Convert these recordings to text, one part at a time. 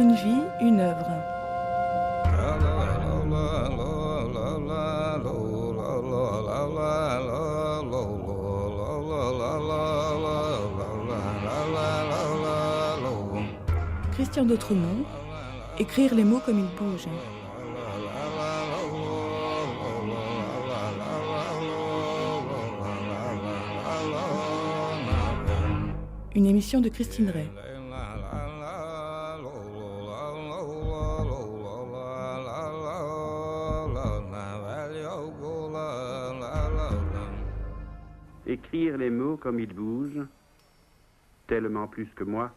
Une vie, une œuvre. Christian d'Autremont, écrire les mots comme ils bougent. Une émission de Christine Ray. Écrire les mots comme ils bougent, tellement plus que moi,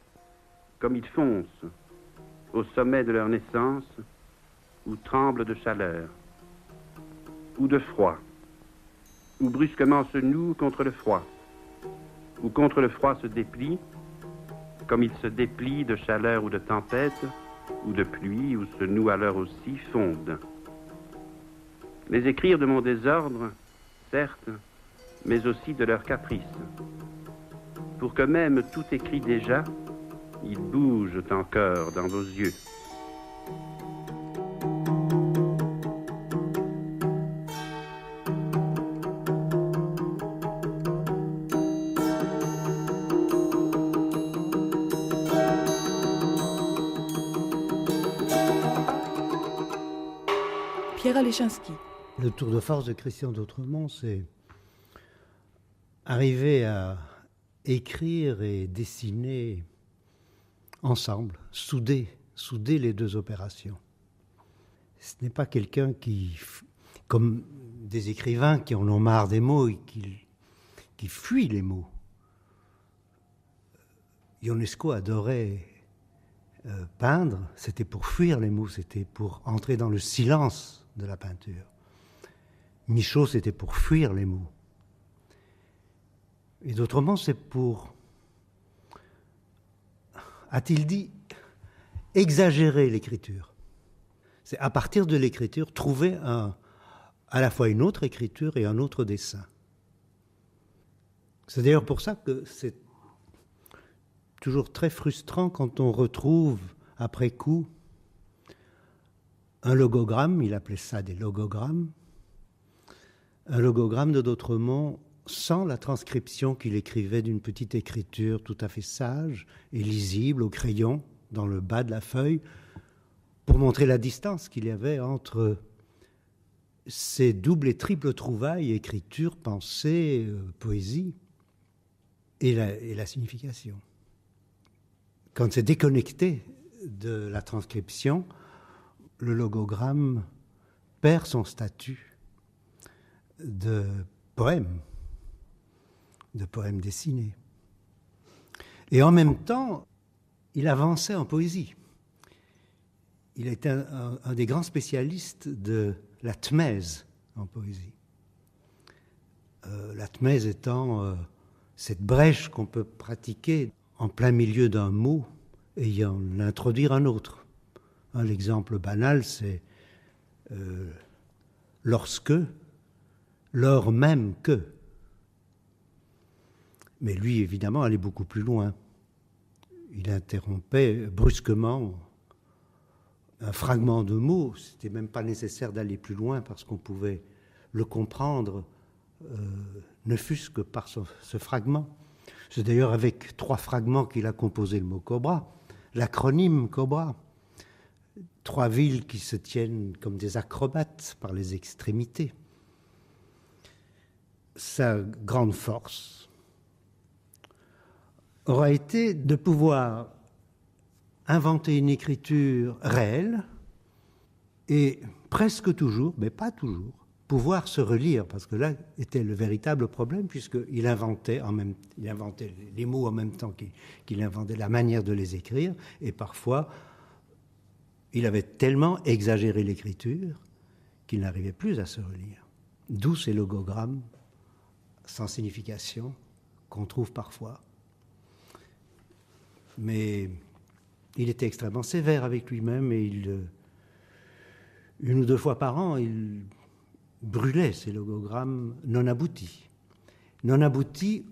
comme ils foncent, au sommet de leur naissance, ou tremblent de chaleur, ou de froid, ou brusquement se nouent contre le froid, ou contre le froid se déplient, comme ils se déplient de chaleur ou de tempête, ou de pluie, ou se nouent alors aussi, fondent. Les écrire de mon désordre, certes, mais aussi de leur caprice, pour que même tout écrit déjà, ils bougent encore dans vos yeux. Pierre Alechinski. Le tour de force de Christian d'Autremont, c'est arriver à écrire et dessiner ensemble, souder les deux opérations. Ce n'est pas quelqu'un qui, comme des écrivains qui en ont marre des mots et qui fuient les mots. Ionesco adorait peindre, c'était pour fuir les mots, c'était pour entrer dans le silence de la peinture. Michaud, c'était pour fuir les mots. Et d'Autremont, c'est pour, a-t-il dit, exagérer l'écriture. C'est à partir de l'écriture, trouver à la fois une autre écriture et un autre dessin. C'est d'ailleurs pour ça que c'est toujours très frustrant quand on retrouve, après coup, un logogramme, il appelait ça des logogrammes, un logogramme de d'Autremont sans la transcription qu'il écrivait d'une petite écriture tout à fait sage et lisible au crayon dans le bas de la feuille pour montrer la distance qu'il y avait entre ces doubles et triples trouvailles, écriture, pensée, poésie et la signification. Quand c'est déconnecté de la transcription, le logogramme perd son statut de poème dessiné. Et en même temps, il avançait en poésie. Il était un des grands spécialistes de la tmèse en poésie. La tmèse étant cette brèche qu'on peut pratiquer en plein milieu d'un mot et y en introduire un autre. L'exemple banal, c'est lorsque, lors même que. Mais lui, évidemment, allait beaucoup plus loin. Il interrompait brusquement un fragment de mot. C'était même pas nécessaire d'aller plus loin parce qu'on pouvait le comprendre, ne fût-ce que par ce fragment. C'est d'ailleurs avec 3 fragments qu'il a composé le mot Cobra, l'acronyme Cobra. 3 villes qui se tiennent comme des acrobates par les extrémités. Sa grande force aura été de pouvoir inventer une écriture réelle et presque toujours, mais pas toujours, pouvoir se relire, parce que là était le véritable problème, puisqu'il inventait les mots en même temps qu'il inventait la manière de les écrire, et parfois il avait tellement exagéré l'écriture qu'il n'arrivait plus à se relire. D'où ces logogrammes sans signification qu'on trouve parfois. Mais il était extrêmement sévère avec lui-même et une ou 2 fois par an, il brûlait ces logogrammes non aboutis. Non aboutis,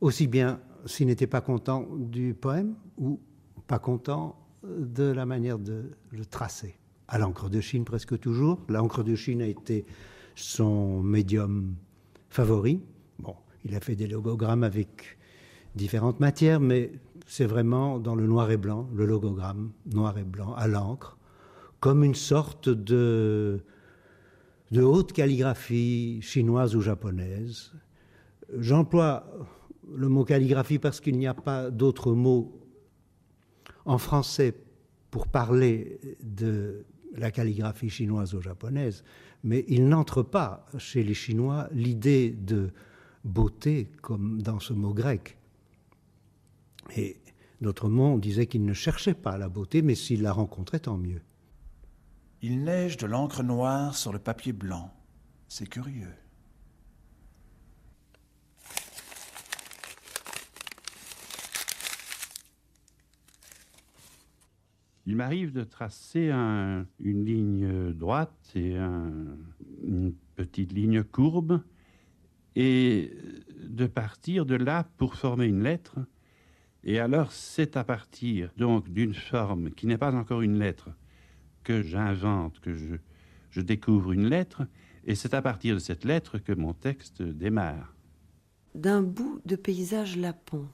aussi bien s'il n'était pas content du poème ou pas content de la manière de le tracer. À l'encre de Chine presque toujours. L'encre de Chine a été son médium favori. Bon, il a fait des logogrammes avec différentes matières, mais c'est vraiment dans le noir et blanc, le logogramme noir et blanc à l'encre, comme une sorte de haute calligraphie chinoise ou japonaise. J'emploie le mot calligraphie parce qu'il n'y a pas d'autre mot en français pour parler de la calligraphie chinoise ou japonaise, mais il n'entre pas chez les Chinois l'idée de beauté comme dans ce mot grec. Et d'autres mots, on disait qu'il ne cherchait pas la beauté, mais s'il la rencontrait, tant mieux. Il neige de l'encre noire sur le papier blanc. C'est curieux. Il m'arrive de tracer une ligne droite et une petite ligne courbe et de partir de là pour former une lettre. Et alors, c'est à partir donc d'une forme qui n'est pas encore une lettre que j'invente, que je découvre une lettre, et c'est à partir de cette lettre que mon texte démarre. D'un bout de paysage lapon,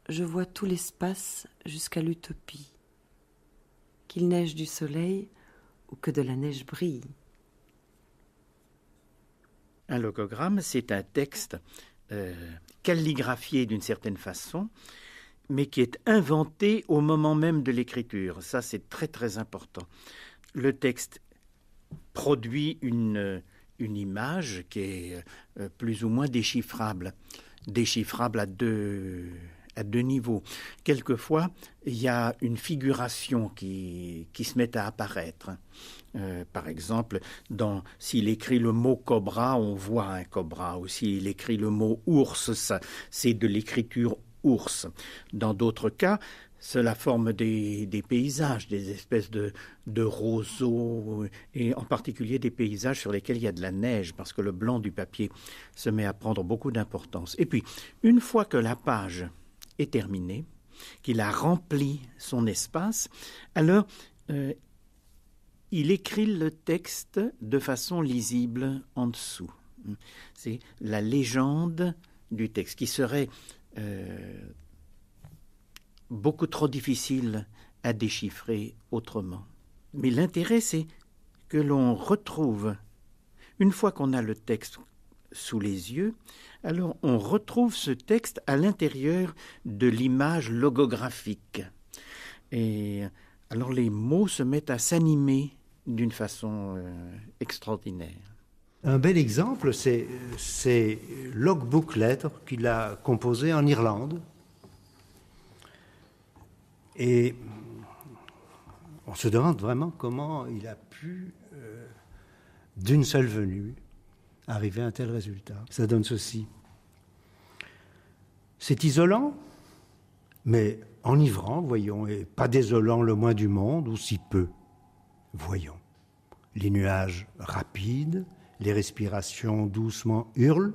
je vois tout l'espace jusqu'à l'utopie. Qu'il neige du soleil ou que de la neige brille. Un logogramme, c'est un texte calligraphié d'une certaine façon, mais qui est inventé au moment même de l'écriture. Ça, c'est très, très important. Le texte produit une image qui est plus ou moins déchiffrable à deux niveaux. Quelquefois, il y a une figuration qui se met à apparaître. Par exemple, s'il écrit le mot cobra, on voit un cobra. Ou s'il écrit le mot ours, c'est de l'écriture ours. Dans d'autres cas, cela forme des paysages, des espèces de roseaux, et en particulier des paysages sur lesquels il y a de la neige, parce que le blanc du papier se met à prendre beaucoup d'importance. Et puis, une fois que la page est terminé, qu'il a rempli son espace, alors il écrit le texte de façon lisible en dessous. C'est la légende du texte qui serait beaucoup trop difficile à déchiffrer autrement. Mais l'intérêt, c'est que l'on retrouve, une fois qu'on a le texte sous les yeux, alors on retrouve ce texte à l'intérieur de l'image logographique. Et alors les mots se mettent à s'animer d'une façon extraordinaire. Un bel exemple, c'est Logbook Lettres qu'il a composé en Irlande. Et on se demande vraiment comment il a pu, d'une seule venue, arriver à un tel résultat. Ça donne ceci. C'est isolant, mais enivrant, voyons, et pas désolant le moins du monde, ou si peu. Voyons. Les nuages rapides, les respirations doucement hurlent,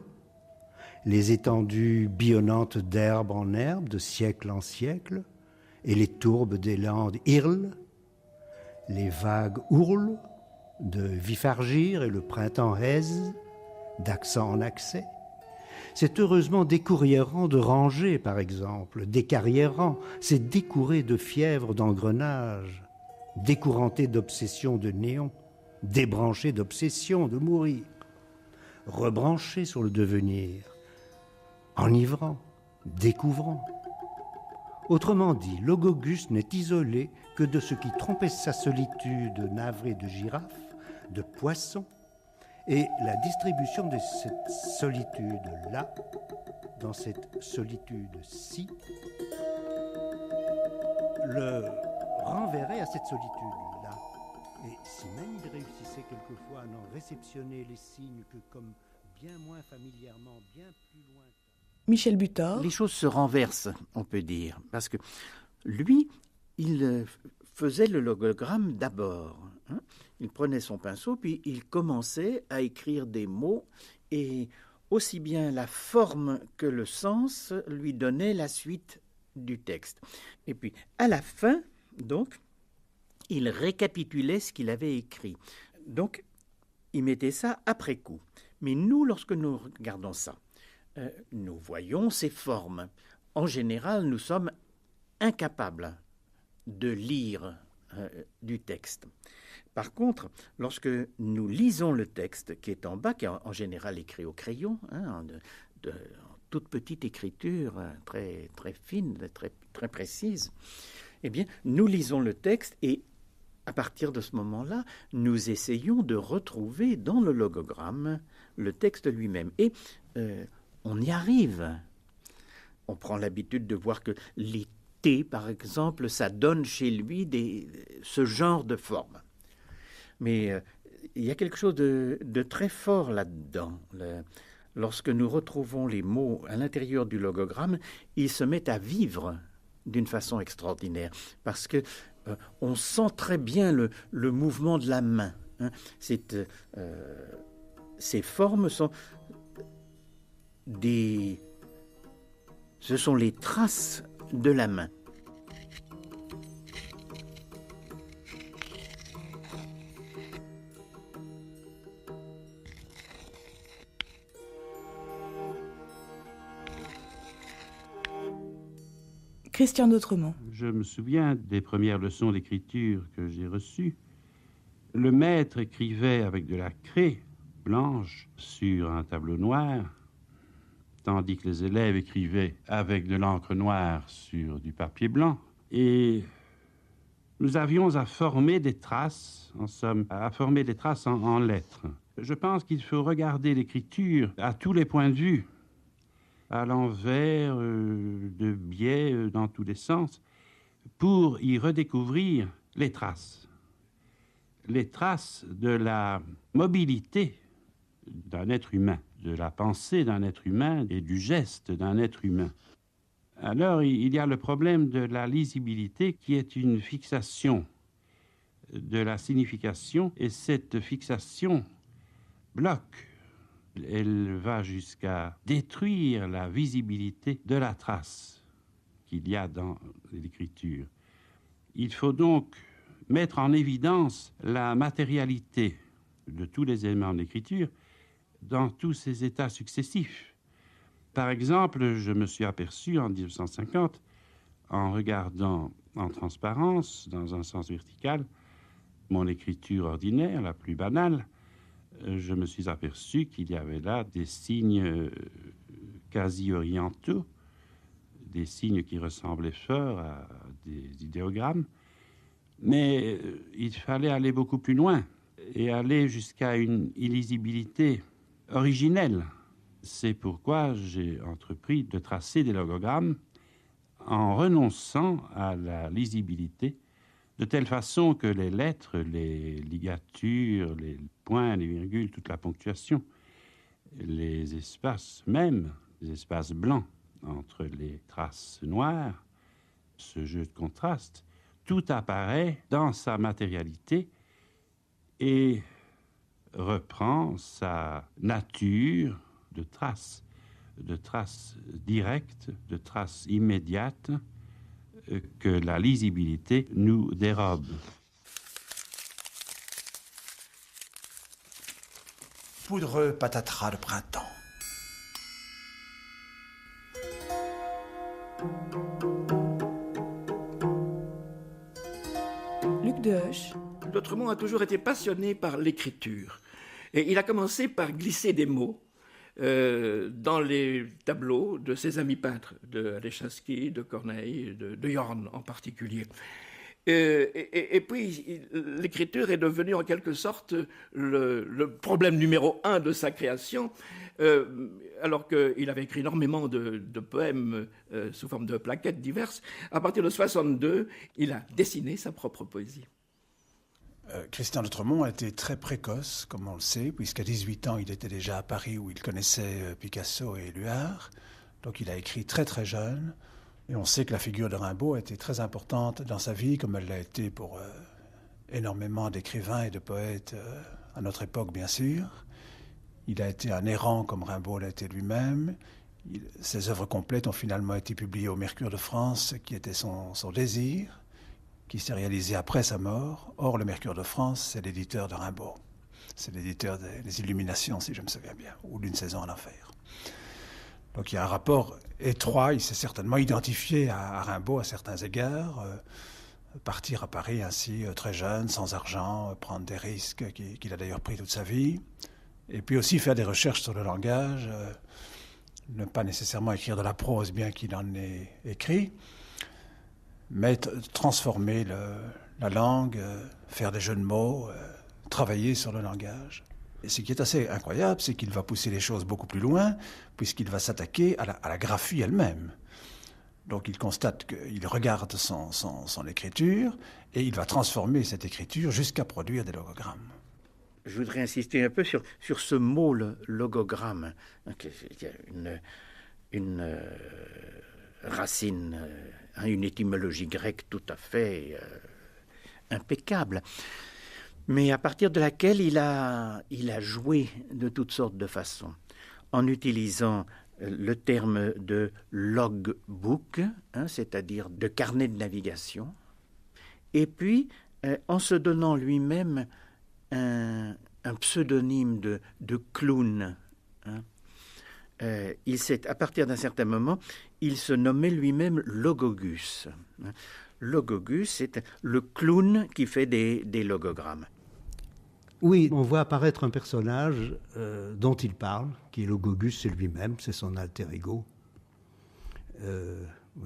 les étendues billonnantes d'herbe en herbe, de siècle en siècle, et les tourbes des landes hurlent, les vagues hurlent, de Vifargir et le printemps aise, d'accent en accès. C'est heureusement décourriérant de rangées, par exemple, décarriérant, c'est découré de fièvre d'engrenage, découranté d'obsession de néon, débranché d'obsession de mourir, rebranché sur le devenir, enivrant, découvrant. Autrement dit, Logogus n'est isolé que de ce qui trompait sa solitude navrée de girafe, de poisson, et la distribution de cette solitude-là, dans cette solitude-ci, le renverrait à cette solitude-là. Et si même il réussissait quelquefois à n'en réceptionner les signes que comme bien moins familièrement, bien plus loin. Michel Butor. Les choses se renversent, on peut dire, parce que lui, il faisait le logogramme d'abord. Il prenait son pinceau, puis il commençait à écrire des mots, et aussi bien la forme que le sens lui donnaient la suite du texte. Et puis, à la fin, Donc, il récapitulait ce qu'il avait écrit. Donc, il mettait ça après coup. Mais nous, lorsque nous regardons ça, nous voyons ces formes. En général, nous sommes incapables de lire du texte. Par contre, lorsque nous lisons le texte qui est en bas, qui est en général écrit au crayon, en toute petite écriture, très, très fine, très, très précise, eh bien, nous lisons le texte et à partir de ce moment-là, nous essayons de retrouver dans le logogramme le texte lui-même. Et on y arrive. On prend l'habitude de voir que les T, par exemple, ça donne chez lui ce genre de forme. Mais il y a quelque chose de très fort là-dedans. Lorsque nous retrouvons les mots à l'intérieur du logogramme, ils se mettent à vivre d'une façon extraordinaire. Parce que on sent très bien le mouvement de la main. Hein. Ces formes sont ce sont les traces de la main. Christian d'Autremont. Je me souviens des premières leçons d'écriture que j'ai reçues. Le maître écrivait avec de la craie blanche sur un tableau noir, tandis que les élèves écrivaient avec de l'encre noire sur du papier blanc. Et nous avions à former des traces, en somme, à former des traces en lettres. Je pense qu'il faut regarder l'écriture à tous les points de vue, à l'envers, de biais, dans tous les sens, pour y redécouvrir les traces de la mobilité d'un être humain, de la pensée d'un être humain et du geste d'un être humain. Alors, il y a le problème de la lisibilité qui est une fixation de la signification, et cette fixation bloque. Elle va jusqu'à détruire la visibilité de la trace qu'il y a dans l'écriture. Il faut donc mettre en évidence la matérialité de tous les éléments de l'écriture dans tous ces états successifs. Par exemple, je me suis aperçu en 1950, en regardant en transparence, dans un sens vertical, mon écriture ordinaire, la plus banale, je me suis aperçu qu'il y avait là des signes quasi orientaux, des signes qui ressemblaient fort à des idéogrammes, mais il fallait aller beaucoup plus loin et aller jusqu'à une illisibilité originelle. C'est pourquoi j'ai entrepris de tracer des logogrammes en renonçant à la lisibilité, de telle façon que les lettres, les ligatures, les points, les virgules, toute la ponctuation, les espaces même, les espaces blancs entre les traces noires, ce jeu de contraste, tout apparaît dans sa matérialité et reprend sa nature de traces directes, de traces immédiates, que la lisibilité nous dérobe. Poudreux patatras de printemps. Luc Dehoche. D'Autremont a toujours été passionné par l'écriture. Et il a commencé par glisser des mots dans les tableaux de ses amis peintres, de Alechansky, de Corneille, de Jorn en particulier. Et puis, l'écriture est devenue en quelque sorte le problème numéro 1 de sa création, alors qu'il avait écrit énormément de poèmes sous forme de plaquettes diverses. À partir de 1962, il a dessiné sa propre poésie. Christian d'Autremont a été très précoce, comme on le sait, puisqu'à 18 ans, il était déjà à Paris où il connaissait Picasso et Éluard. Donc il a écrit très très jeune. Et on sait que la figure de Rimbaud a été très importante dans sa vie, comme elle l'a été pour énormément d'écrivains et de poètes à notre époque, bien sûr. Il a été un errant comme Rimbaud l'a été lui-même. Ses œuvres complètes ont finalement été publiées au Mercure de France, qui était son désir. qui s'est réalisé après sa mort. Or, le Mercure de France, c'est l'éditeur de Rimbaud. C'est l'éditeur des Illuminations, si je me souviens bien, ou d'Une saison en enfer. Donc il y a un rapport étroit, il s'est certainement identifié à Rimbaud à certains égards. Partir à Paris ainsi, très jeune, sans argent, prendre des risques qu'il a d'ailleurs pris toute sa vie. Et puis aussi faire des recherches sur le langage, ne pas nécessairement écrire de la prose, bien qu'il en ait écrit, mais transformer la langue, faire des jeux de mots, travailler sur le langage. Et ce qui est assez incroyable, c'est qu'il va pousser les choses beaucoup plus loin, puisqu'il va s'attaquer à la graphie elle-même. Donc il constate qu'il regarde son écriture, et il va transformer cette écriture jusqu'à produire des logogrammes. Je voudrais insister un peu sur ce mot, le logogramme. Il y a une racine, une étymologie grecque tout à fait impeccable, mais à partir de laquelle il a joué de toutes sortes de façons, en utilisant le terme de logbook, c'est-à-dire de carnet de navigation, et puis en se donnant lui-même un pseudonyme de clown. À partir d'un certain moment, il se nommait lui-même Logogus. Logogus, c'est le clown qui fait des logogrammes. Oui, on voit apparaître un personnage dont il parle, qui est Logogus, c'est lui-même, c'est son alter ego.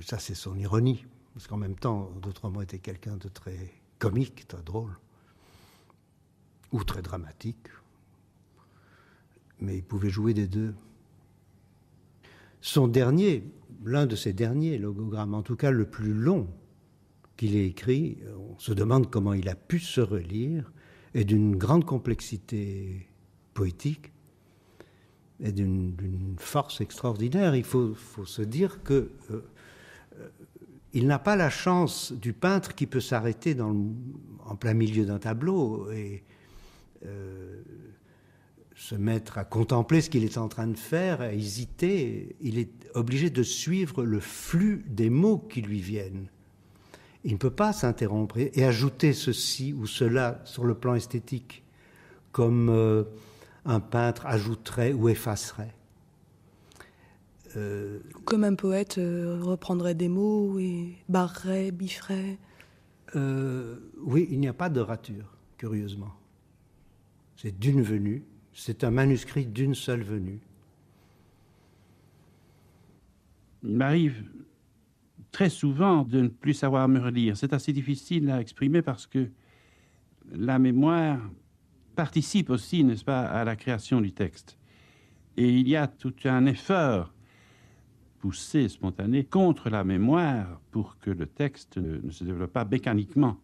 Ça, c'est son ironie, parce qu'en même temps, d'autrement, était quelqu'un de très comique, très drôle, ou très dramatique, mais il pouvait jouer des deux. L'un de ses derniers logogrammes, en tout cas le plus long qu'il ait écrit, on se demande comment il a pu se relire, et d'une grande complexité poétique et d'une force extraordinaire. Il faut se dire que il n'a pas la chance du peintre qui peut s'arrêter en plein milieu d'un tableau et se mettre à contempler ce qu'il est en train de faire, à hésiter. Il est obligé de suivre le flux des mots qui lui viennent. Il ne peut pas s'interrompre et ajouter ceci ou cela sur le plan esthétique, comme un peintre ajouterait ou effacerait. Comme un poète reprendrait des mots et barrerait, bifferait. Oui, il n'y a pas de rature, curieusement. C'est d'une venue, c'est un manuscrit d'une seule venue. Il m'arrive très souvent de ne plus savoir me relire. C'est assez difficile à exprimer parce que la mémoire participe aussi, n'est-ce pas, à la création du texte. Et il y a tout un effort poussé, spontané, contre la mémoire pour que le texte ne se développe pas mécaniquement.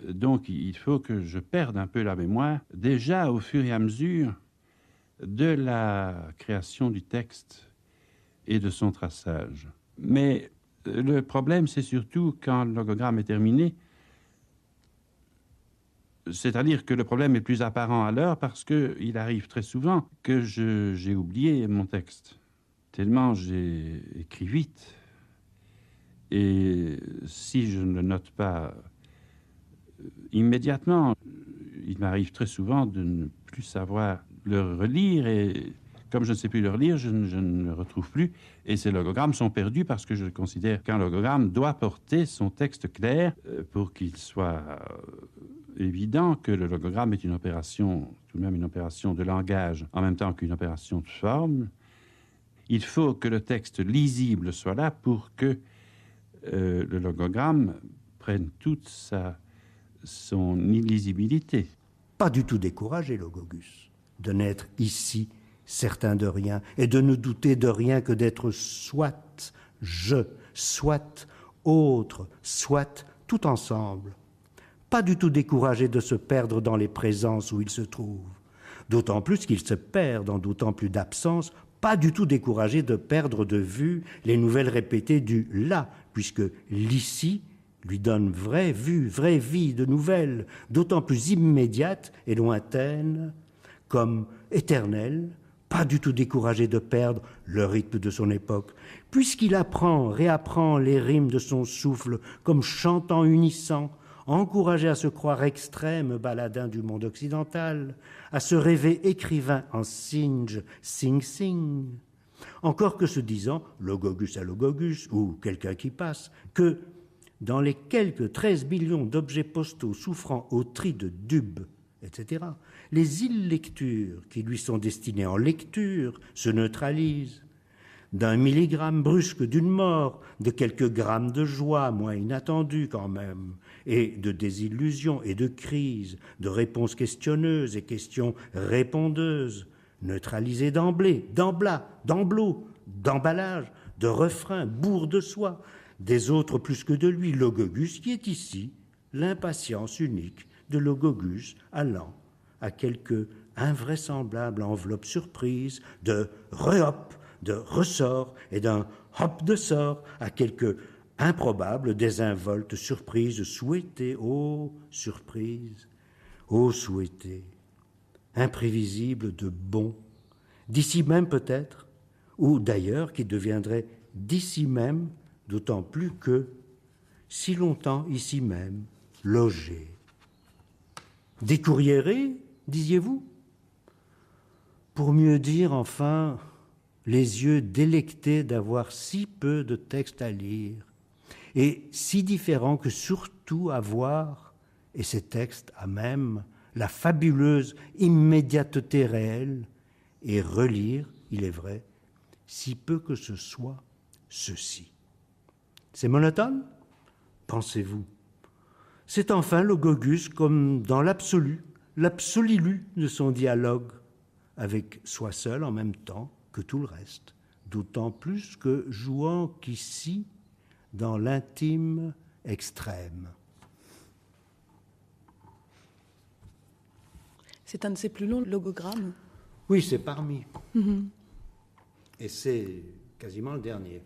Donc il faut que je perde un peu la mémoire, déjà au fur et à mesure de la création du texte et de son traçage. Mais le problème, c'est surtout quand le logogramme est terminé, c'est-à-dire que le problème est plus apparent alors parce qu'il arrive très souvent que j'ai oublié mon texte, tellement j'ai écrit vite. Et si je ne le note pas immédiatement, il m'arrive très souvent de ne plus savoir le relire et comme je ne sais plus le relire, je ne le retrouve plus. Et ces logogrammes sont perdus parce que je considère qu'un logogramme doit porter son texte clair pour qu'il soit évident que le logogramme est une opération, tout de même une opération de langage, en même temps qu'une opération de forme. Il faut que le texte lisible soit là pour que le logogramme prenne toute son illisibilité. Pas du tout découragé, Logogus, de n'être ici certain de rien, et de ne douter de rien que d'être soit je, soit autre, soit tout ensemble. Pas du tout découragé de se perdre dans les présences où il se trouve, d'autant plus qu'il se perd dans d'autant plus d'absence, pas du tout découragé de perdre de vue les nouvelles répétées du « là », puisque l'ici lui donne vraie vue, vraie vie de nouvelles, d'autant plus immédiates et lointaines, comme éternelles, pas du tout découragé de perdre le rythme de son époque, puisqu'il apprend, réapprend les rimes de son souffle comme chantant unissant, encouragé à se croire extrême baladin du monde occidental, à se rêver écrivain en singe, sing-sing. Encore que se disant, logogus à logogus, ou quelqu'un qui passe, que dans les quelques 13 millions d'objets postaux souffrant au tri de dubs, etc., les illectures qui lui sont destinées en lecture se neutralisent. D'un milligramme brusque d'une mort, de quelques grammes de joie moins inattendue quand même, et de désillusions et de crises, de réponses questionneuses et questions répondeuses, neutralisées d'emblée, d'emblas, d'emblos, d'emballage, de refrains, bourre de soi, des autres plus que de lui, Logogus, qui est ici l'impatience unique de Logogus allant à quelque invraisemblable enveloppe surprise de rehop, de ressort et d'un hop de sort à quelque improbable désinvolte surprise souhaitée, ô surprise, ô souhaitée, imprévisible de bon, d'ici même peut-être, ou d'ailleurs qui deviendrait d'ici même, d'autant plus que, si longtemps ici même, logé. Décourriéré, disiez-vous? Pour mieux dire, enfin, les yeux délectés d'avoir si peu de textes à lire, et si différents que surtout à voir, et ces textes à même, la fabuleuse immédiateté réelle, et relire, il est vrai, si peu que ce soit, ceci. C'est monotone? Pensez-vous. C'est enfin Logogus comme dans l'absolu, l'absolilu de son dialogue, avec soi seul en même temps que tout le reste, d'autant plus que jouant qu'ici, dans l'intime extrême. C'est un de ses plus longs logogrammes. Oui, c'est parmi. Et c'est quasiment le dernier.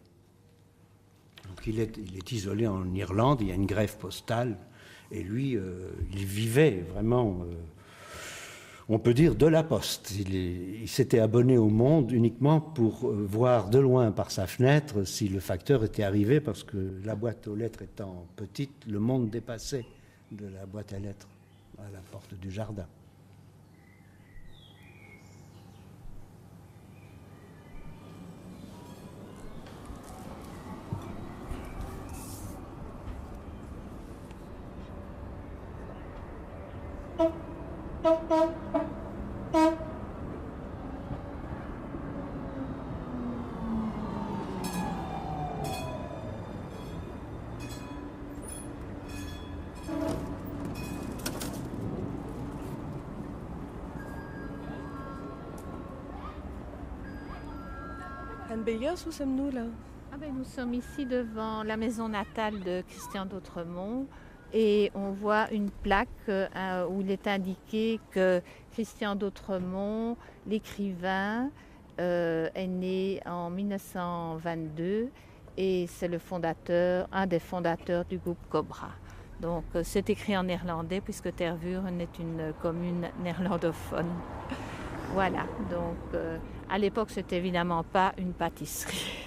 Donc il est isolé en Irlande, il y a une grève postale, et lui, il vivait vraiment, on peut dire, de la poste. Il s'était abonné au Monde uniquement pour voir de loin par sa fenêtre si le facteur était arrivé, parce que la boîte aux lettres étant petite, le Monde dépassait de la boîte à lettres à la porte du jardin. Anne Beyers, où sommes-nous là? Nous sommes ici devant la maison natale de Christian d'Autremont et on voit une plaque où il est indiqué que Christian d'Autremont, l'écrivain, est né en 1922 et c'est un des fondateurs du groupe Cobra. Donc c'est écrit en néerlandais puisque Tervuren est une commune néerlandophone. Voilà, donc à l'époque c'était évidemment pas une pâtisserie.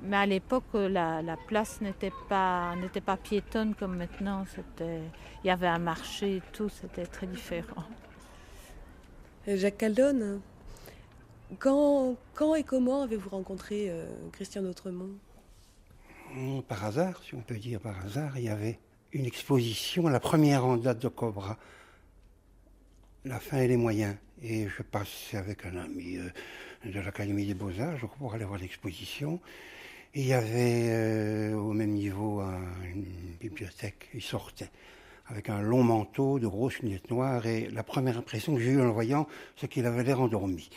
Mais à l'époque, la place n'était pas piétonne comme maintenant. Il y avait un marché et tout, c'était très différent. Jacques Caldon, quand et comment avez-vous rencontré Christian d'Autremont? Par hasard, si on peut dire par hasard, il y avait une exposition, la première en date de Cobra, La fin et les moyens. Et je passais avec un ami de l'Académie des Beaux-Arts, je crois, pour aller voir l'exposition. Et il y avait au même niveau une bibliothèque. Il sortait avec un long manteau, de grosses lunettes noires. Et la première impression que j'ai eue en le voyant, c'est qu'il avait l'air endormi.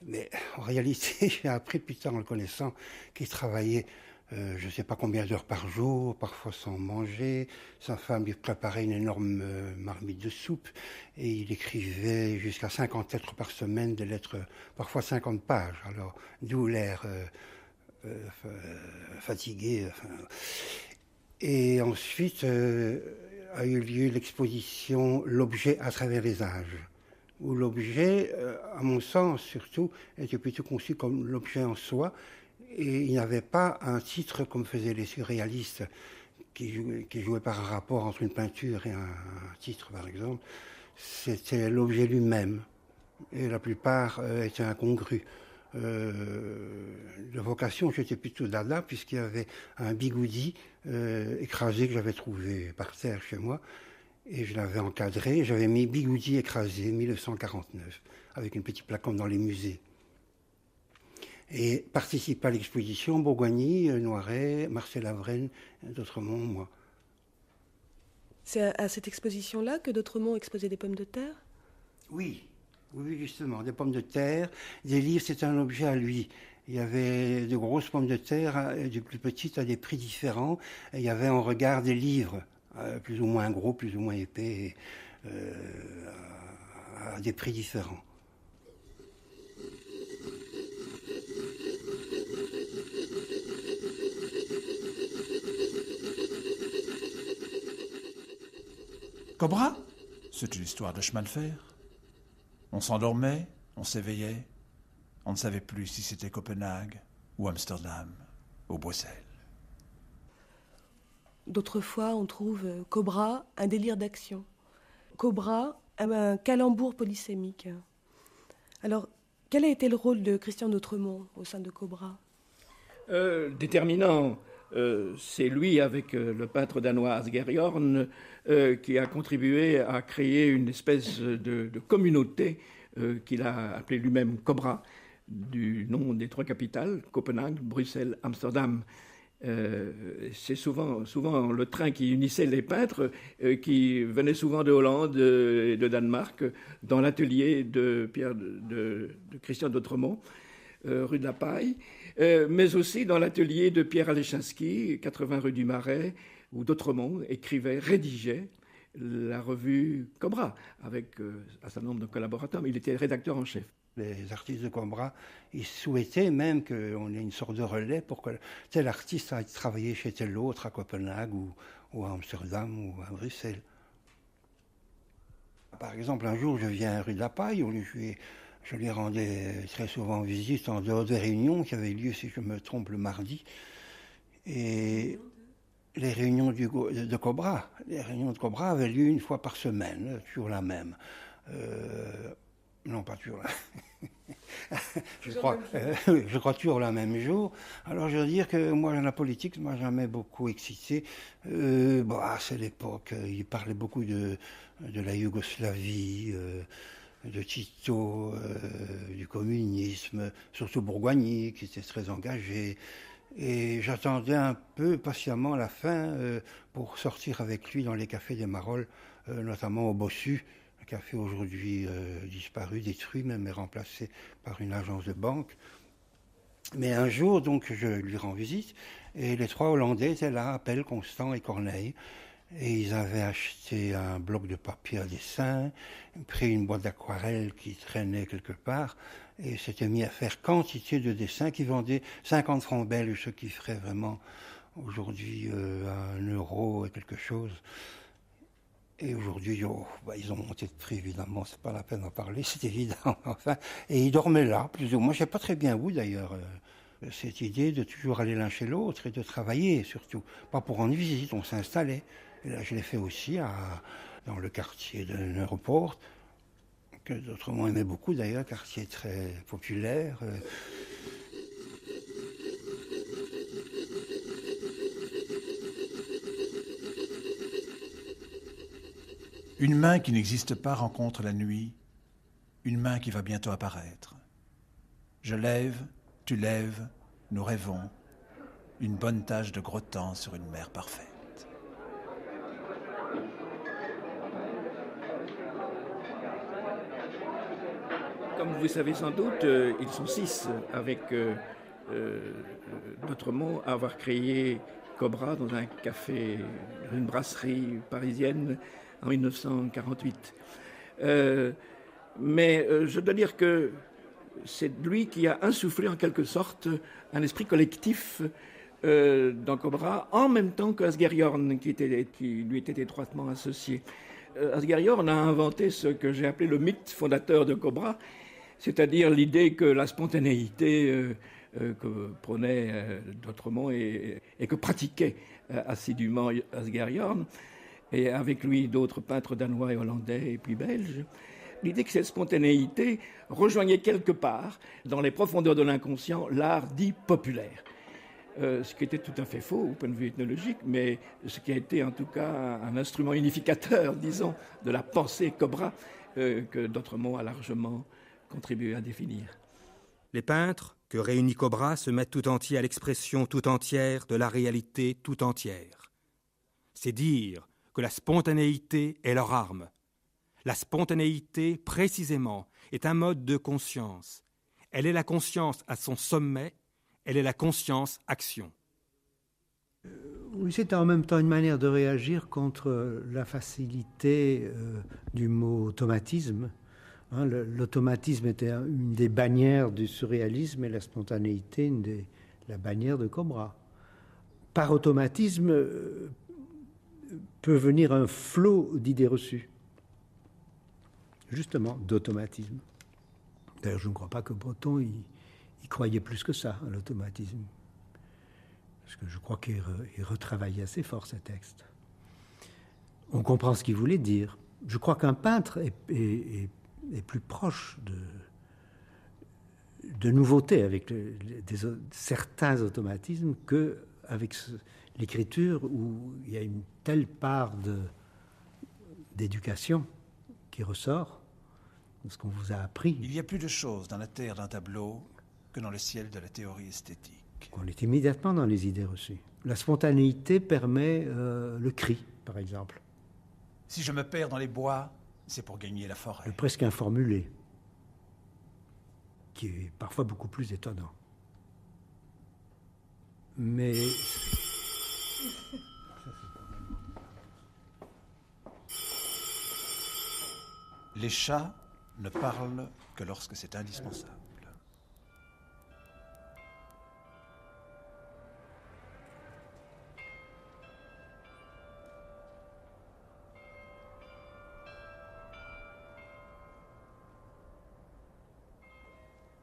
Mais en réalité, j'ai appris plus tard en le connaissant qu'il travaillait je ne sais pas combien d'heures par jour, parfois sans manger. Sa femme lui préparait une énorme marmite de soupe et il écrivait jusqu'à 50 lettres par semaine, des lettres parfois 50 pages. Alors, d'où l'air fatigué. Et ensuite a eu lieu l'exposition L'objet à travers les âges où l'objet, à mon sens surtout, était plutôt conçu comme l'objet en soi, et il n'y avait pas un titre comme faisaient les surréalistes, qui jouaient par un rapport entre une peinture et un titre, par exemple. C'était l'objet lui-même, et la plupart étaient incongrus. De vocation, j'étais plutôt dada, puisqu'il y avait un bigoudi écrasé que j'avais trouvé par terre chez moi, et je l'avais encadré, j'avais mis bigoudi écrasé, 1949, avec une petite plaque comme dans les musées. Et participe à l'exposition Bourgoigny, Noiret, Marcel Avrène, d'Autremont, moi. C'est à cette exposition-là que d'Autremont exposait des pommes de terre? Oui, justement, des pommes de terre, des livres, c'est un objet à lui. Il y avait de grosses pommes de terre, du plus petites à des prix différents, et il y avait en regard des livres, plus ou moins gros, plus ou moins épais, à des prix différents. Cobra, c'est une histoire de chemin de fer. On s'endormait, on s'éveillait, on ne savait plus si c'était Copenhague ou Amsterdam ou Bruxelles. D'autres fois, on trouve Cobra, un délire d'action. Cobra, un calembour polysémique. Alors, quel a été le rôle de Christian d'Autremont au sein de Cobra? Déterminant. C'est lui, avec le peintre danois Asger Jorn, qui a contribué à créer une espèce de communauté qu'il a appelée lui-même Cobra, du nom des trois capitales, Copenhague, Bruxelles, Amsterdam. C'est souvent le train qui unissait les peintres qui venaient souvent de Hollande et de Danemark dans l'atelier de Christian d'Autremont, rue de la Paille, mais aussi dans l'atelier de Pierre Alechinsky, 80 rue du Marais, où d'Autremont écrivait, rédigeait la revue Cobra, avec un certain nombre de collaborateurs, mais il était rédacteur en chef. Les artistes de Cobra, ils souhaitaient même qu'on ait une sorte de relais pour que tel artiste aille travailler chez tel autre à Copenhague ou à Amsterdam ou à Bruxelles. Par exemple, un jour, je viens à rue de la Paille, où je lui rendais très souvent visite en dehors des réunions qui avaient lieu, si je me trompe, le mardi. Et les réunions de Cobra. Les réunions de Cobra avaient lieu une fois par semaine, toujours la même. Non, pas toujours la je crois toujours le même jour. Alors je veux dire que moi, la politique ne m'a jamais beaucoup excité. C'est l'époque, il parlait beaucoup de la Yougoslavie, de Tito, du communisme, surtout Bourgoigny, qui était très engagé. Et j'attendais un peu patiemment la fin pour sortir avec lui dans les cafés des Marolles, notamment au Bossu, un café aujourd'hui disparu, détruit, même et remplacé par une agence de banque. Mais un jour, donc, je lui rends visite, et les trois Hollandais étaient là, Appel, Constant et Corneille. Et ils avaient acheté un bloc de papier à dessin, pris une boîte d'aquarelle qui traînait quelque part, et s'étaient mis à faire quantité de dessins qui vendaient 50 francs belges, ce qui ferait vraiment aujourd'hui 1 euro et quelque chose. Et aujourd'hui, ils ont monté de prix, évidemment, c'est pas la peine d'en parler, c'est évident. Enfin, et ils dormaient là, plus ou moins. Je sais pas très bien où, d'ailleurs, cette idée de toujours aller l'un chez l'autre et de travailler, surtout. Pas pour rendre visite, on s'installait. Et là, je l'ai fait aussi dans le quartier de Neuroport, que d'Autremont aimait beaucoup, d'ailleurs, quartier très populaire. Une main qui n'existe pas rencontre la nuit, une main qui va bientôt apparaître. Je lève, tu lèves, nous rêvons, une bonne tache de gros temps sur une mer parfaite. Comme vous savez sans doute, ils sont 6 avec d'Autremont à avoir créé Cobra dans un café, une brasserie parisienne en 1948. Mais je dois dire que c'est lui qui a insufflé en quelque sorte un esprit collectif dans Cobra, en même temps que Asger Jorn, qui lui était étroitement associé. Asgheriorn a inventé ce que j'ai appelé le mythe fondateur de Cobra, c'est-à-dire l'idée que la spontanéité que prônait D'Autremont et que pratiquait assidûment Asgheriorn, et avec lui d'autres peintres danois et hollandais et puis belges, l'idée que cette spontanéité rejoignait quelque part, dans les profondeurs de l'inconscient, l'art dit populaire. Ce qui était tout à fait faux au point de vue ethnologique, mais ce qui a été en tout cas un instrument unificateur, disons, de la pensée Cobra, que D'Autremont a largement contribué à définir. Les peintres que réunit Cobra se mettent tout entiers à l'expression tout entière de la réalité tout entière. C'est dire que la spontanéité est leur arme. La spontanéité, précisément, est un mode de conscience. Elle est la conscience à son sommet, elle est la conscience action. Oui, c'est en même temps une manière de réagir contre la facilité du mot automatisme. Hein, l'automatisme était une des bannières du surréalisme et la spontanéité la bannière de Cobra. Par automatisme peut venir un flot d'idées reçues, justement d'automatisme. D'ailleurs, je ne crois pas que Breton il croyait plus que ça à l'automatisme, parce que je crois qu'il retravaillait assez fort ces textes. On comprend ce qu'il voulait dire. Je crois qu'un peintre est plus proche de nouveautés avec certains automatismes qu'avec l'écriture où il y a une telle part d'éducation qui ressort de ce qu'on vous a appris. Il y a plus de choses dans la terre d'un tableau que dans le ciel de la théorie esthétique. On est immédiatement dans les idées reçues. La spontanéité permet le cri, par exemple. Si je me perds dans les bois, c'est pour gagner la forêt. Presque informulé, qui est parfois beaucoup plus étonnant. Mais... Les chats ne parlent que lorsque c'est indispensable.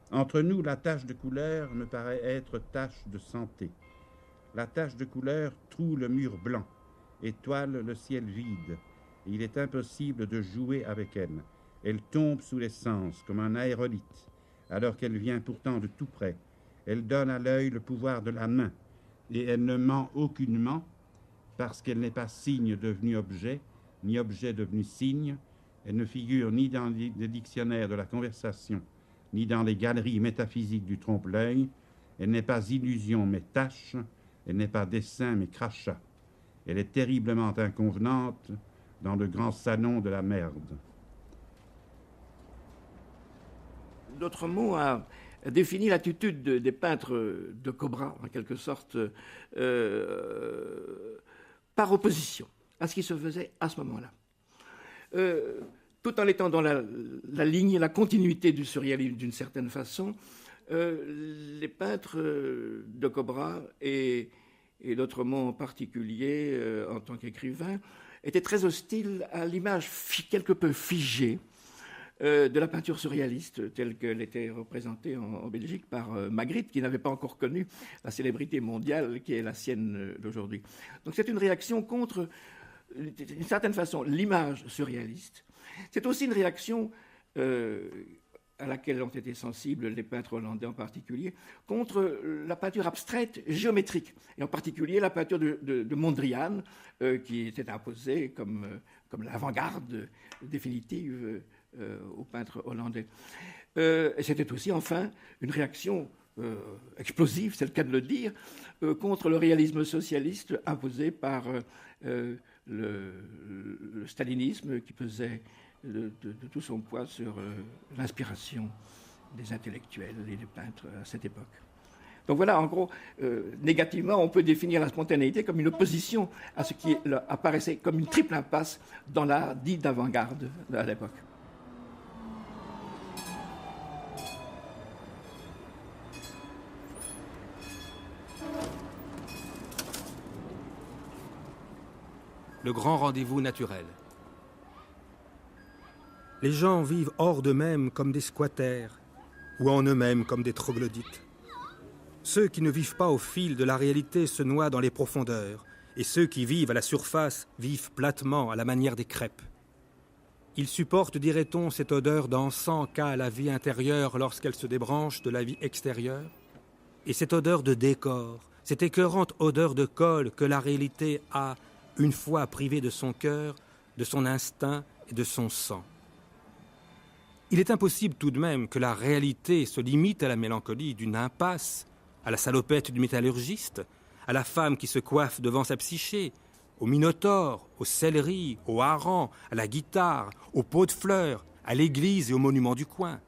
Entre nous, la tache de couleur me paraît être tache de santé. La tache de couleur troue le mur blanc, étoile le ciel vide, et il est impossible de jouer avec elle. Elle tombe sous les sens comme un aérolithe, alors qu'elle vient pourtant de tout près. Elle donne à l'œil le pouvoir de la main, et elle ne ment aucunement, parce qu'elle n'est pas signe devenu objet, ni objet devenu signe. Elle ne figure ni dans les dictionnaires de la conversation, ni dans les galeries métaphysiques du trompe-l'œil. Elle n'est pas illusion mais tâche, elle n'est pas dessin mais crachat. Elle est terriblement inconvenante dans le grand salon de la merde. D'Autremont a défini l'attitude des peintres de Cobra, en quelque sorte, par opposition à ce qui se faisait à ce moment-là. Tout en étant dans la ligne, la continuité du surréalisme d'une certaine façon, les peintres de Cobra et D'Autremont en particulier, en tant qu'écrivain, étaient très hostiles à l'image quelque peu figée de la peinture surréaliste telle qu'elle était représentée en Belgique par Magritte, qui n'avait pas encore connu la célébrité mondiale qui est la sienne d'aujourd'hui. Donc c'est une réaction contre, d'une certaine façon, l'image surréaliste. C'est aussi une réaction à laquelle ont été sensibles les peintres hollandais en particulier, contre la peinture abstraite géométrique, et en particulier la peinture de Mondrian, qui était imposée comme l'avant-garde définitive aux peintres hollandais. Et c'était aussi, enfin, une réaction explosive, c'est le cas de le dire, contre le réalisme socialiste imposé par le stalinisme qui pesait de tout son poids sur l'inspiration des intellectuels et des peintres à cette époque. Donc voilà, en gros, négativement, on peut définir la spontanéité comme une opposition à ce qui apparaissait comme une triple impasse dans l'art dit d'avant-garde à l'époque. Le grand rendez-vous naturel. Les gens vivent hors d'eux-mêmes comme des squatters, ou en eux-mêmes comme des troglodytes. Ceux qui ne vivent pas au fil de la réalité se noient dans les profondeurs, et ceux qui vivent à la surface vivent platement à la manière des crêpes. Ils supportent, dirait-on, cette odeur d'encens qu'a la vie intérieure lorsqu'elle se débranche de la vie extérieure, et cette odeur de décor, cette écœurante odeur de colle que la réalité a, une fois privée de son cœur, de son instinct et de son sang. Il est impossible tout de même que la réalité se limite à la mélancolie d'une impasse, à la salopette du métallurgiste, à la femme qui se coiffe devant sa psyché, au minotaure, au céleri, au hareng, à la guitare, au pot de fleurs, à l'église et au monument du coin.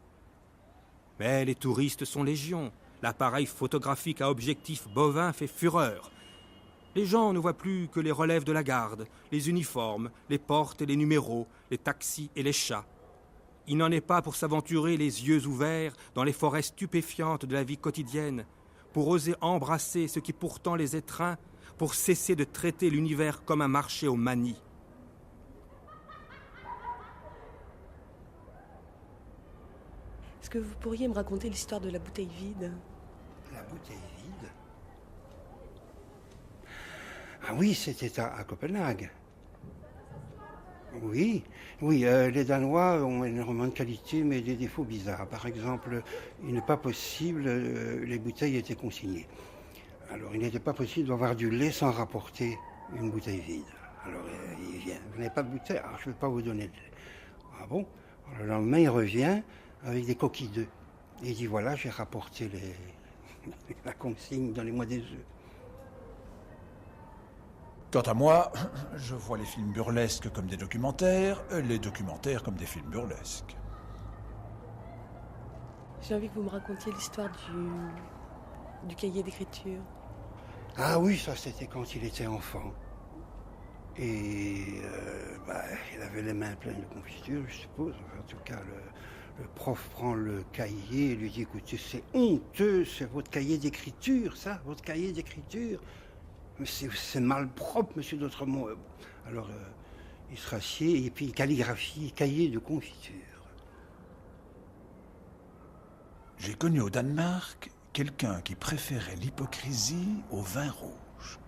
Mais les touristes sont légion, l'appareil photographique à objectif bovin fait fureur. Les gens ne voient plus que les relèves de la garde, les uniformes, les portes et les numéros, les taxis et les chats. Il n'en est pas pour s'aventurer les yeux ouverts dans les forêts stupéfiantes de la vie quotidienne, pour oser embrasser ce qui pourtant les étreint, pour cesser de traiter l'univers comme un marché aux manies. Est-ce que vous pourriez me raconter l'histoire de la bouteille vide? La bouteille vide? Ah oui, c'était à Copenhague. Oui, les Danois ont énormément de qualités, mais des défauts bizarres. Par exemple, il n'est pas possible, les bouteilles étaient consignées. Alors, il n'était pas possible d'avoir du lait sans rapporter une bouteille vide. Alors, il vient, vous n'avez pas de bouteille? Alors, je ne vais pas vous donner de lait. Ah bon? Alors, le lendemain, il revient avec des coquilles d'œufs. Et il dit, voilà, j'ai rapporté la consigne, donnez-moi des œufs. Quant à moi, je vois les films burlesques comme des documentaires, les documentaires comme des films burlesques. J'ai envie que vous me racontiez l'histoire du cahier d'écriture. Ah oui, ça c'était quand il était enfant. Et il avait les mains pleines de confiture, je suppose. En tout cas, le prof prend le cahier et lui dit, écoutez, c'est honteux, c'est votre cahier d'écriture, ça, votre cahier d'écriture. Mais c'est malpropre, monsieur d'Autremont. Alors, il se rassied et puis il calligraphie, cahier de confiture. J'ai connu au Danemark quelqu'un qui préférait l'hypocrisie au vin rouge.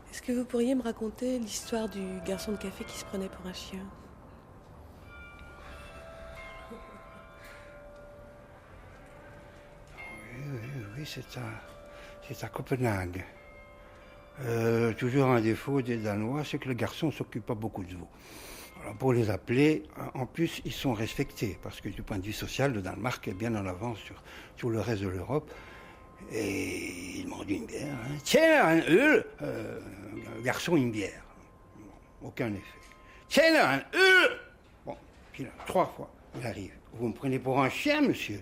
Est-ce que vous pourriez me raconter l'histoire du garçon de café qui se prenait pour un chien? Oui, c'est à Copenhague. Toujours un défaut des Danois, c'est que le garçon ne s'occupe pas beaucoup de vous. Alors pour les appeler, en plus, ils sont respectés, parce que du point de vue social, le Danemark est bien en avance sur tout le reste de l'Europe. Et il demande une bière. Hein. Tiens, un öl garçon, une bière. Bon, aucun effet. Tiens, un öl. Bon, puis là, 3 fois, il arrive. Vous me prenez pour un chien, monsieur?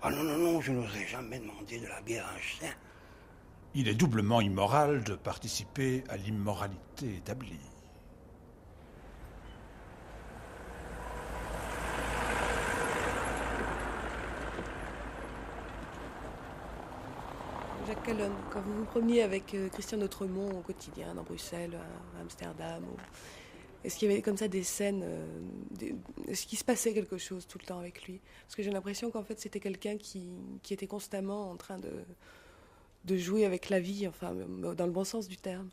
Ah non, je n'oserais jamais demander de la bière à un chien. Il est doublement immoral de participer à l'immoralité établie. Jacques Calonne, quand vous vous promeniez avec Christian d'Autremont au quotidien, dans Bruxelles, à Amsterdam, est-ce qu'il y avait comme ça des scènes, est-ce qu'il se passait quelque chose tout le temps avec lui? Parce que j'ai l'impression qu'en fait c'était quelqu'un qui était constamment en train de jouer avec la vie, enfin dans le bon sens du terme.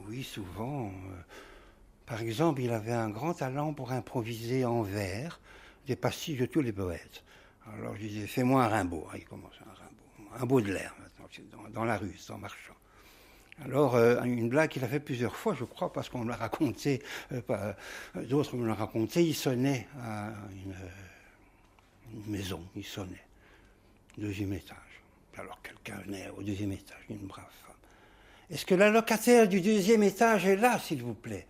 Oui, souvent. Par exemple, il avait un grand talent pour improviser en vers des pastiches de tous les poètes. Alors je disais, fais-moi un Rimbaud. Il commence un Baudelaire, dans la rue, en marchant. Alors, une blague qu'il a fait plusieurs fois, je crois, parce qu'on me l'a raconté, d'autres me l'ont raconté, il sonnait à une maison, il sonnait, 2e étage. Alors quelqu'un venait au 2e étage, une brave femme. Est-ce que la locataire du 2e étage est là, s'il vous plaît?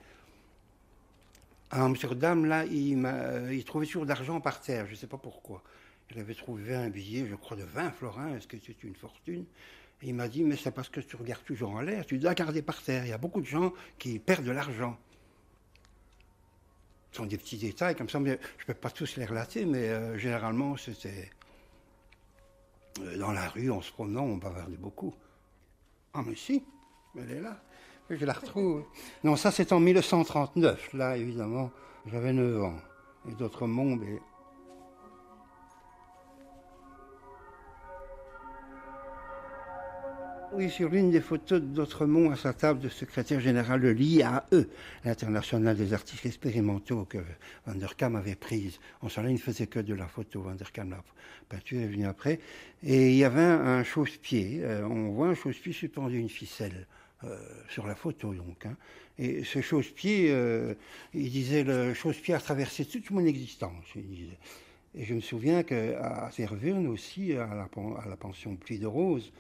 À Amsterdam, là, il trouvait toujours d'argent par terre, je ne sais pas pourquoi. Il avait trouvé un billet, je crois, de 20 florins, est-ce que c'est une fortune? Et il m'a dit, mais c'est parce que tu regardes toujours en l'air, tu dois garder par terre. Il y a beaucoup de gens qui perdent de l'argent. Ce sont des petits détails comme ça, mais je ne peux pas tous les relater, mais généralement, c'était dans la rue, en se promenant, on bavardait beaucoup. Ah, mais si, elle est là. Je la retrouve. Non, ça c'est en 1939. Là, évidemment, j'avais 9 ans. Et d'Autremont, mais... Oui, sur l'une des photos d'Autremont à sa table de secrétaire général de l'IAE, l'International des artistes expérimentaux que Van der Kam avait prise. En ce moment-là, il ne faisait que de la photo. Van der Kam, la peinture est venue après. Et il y avait un chausse-pied. On voit un chausse-pied suspendu à une ficelle. Sur la photo donc. Hein. Et ce chausse-pied, il disait, le chausse-pied a traversé toute mon existence, il disait. Et je me souviens qu'à Tervuren aussi, à la pension Pluie de Rose,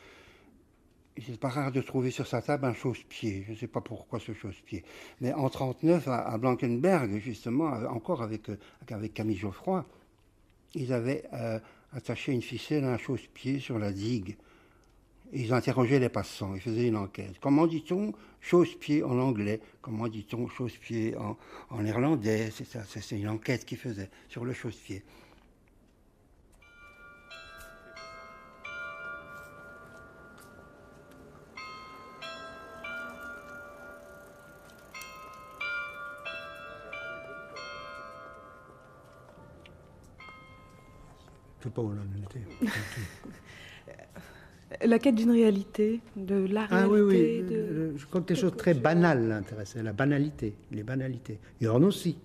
il n'est pas rare de trouver sur sa table un chausse-pied. Je ne sais pas pourquoi ce chausse-pied. Mais en 1939, à Blankenberg, justement, encore avec Camille Geoffroy, ils avaient attaché une ficelle à un chausse-pied sur la digue. Ils interrogeaient les passants, ils faisaient une enquête. Comment dit-on chausse-pied en anglais? Comment dit-on chausse-pied en néerlandais? C'est une enquête qu'ils faisaient sur le chausse-pied. Je ne sais pas où on en était. La quête d'une réalité, de la réalité. Ah oui. Je crois que des choses très banales l'intéressaient, la banalité, les banalités. Yorn aussi,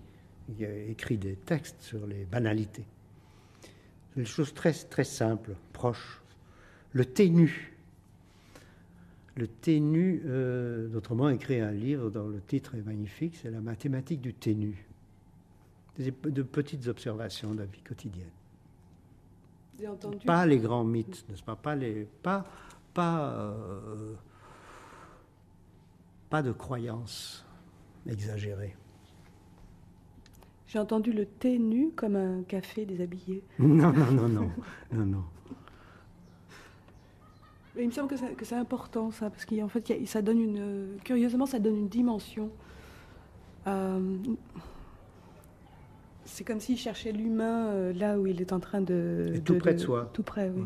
il a écrit des textes sur les banalités. Des choses très, très simples, proches. Le ténu. Le ténu, d'Autremont, a écrit un livre dont le titre est magnifique, c'est La mathématique du ténu. De petites observations de la vie quotidienne. Pas les grands mythes, n'est-ce pas? Pas de croyances exagérées. J'ai entendu le thé nu comme un café déshabillé. Non. Mais il me semble que c'est important, ça, parce qu'en fait, ça donne curieusement, ça donne une dimension. C'est comme s'il cherchait l'humain là où il est en train de... tout près de soi. Tout près, oui.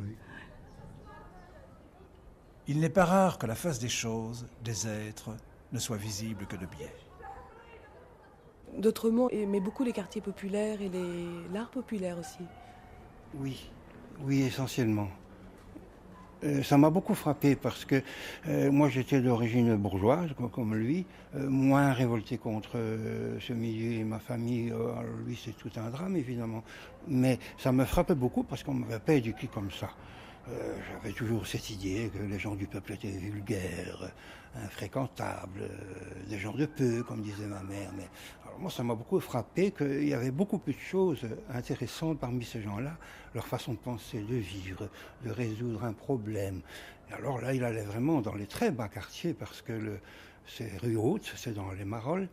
Il n'est pas rare que la face des choses, des êtres, ne soit visible que de biais. D'Autremont aimait beaucoup les quartiers populaires et l'art populaire aussi. Oui, essentiellement. Ça m'a beaucoup frappé parce que moi j'étais d'origine bourgeoise, comme lui, moins révolté contre ce milieu et ma famille. Lui c'est tout un drame évidemment, mais ça me frappait beaucoup parce qu'on ne m'avait pas éduqué comme ça. J'avais toujours cette idée que les gens du peuple étaient vulgaires, infréquentables, des gens de peu, comme disait ma mère. Mais alors moi, ça m'a beaucoup frappé qu'il y avait beaucoup plus de choses intéressantes parmi ces gens-là, leur façon de penser, de vivre, de résoudre un problème. Et alors là, il allait vraiment dans les très bas quartiers, parce que c'est rue Haute, c'est dans les Marolles.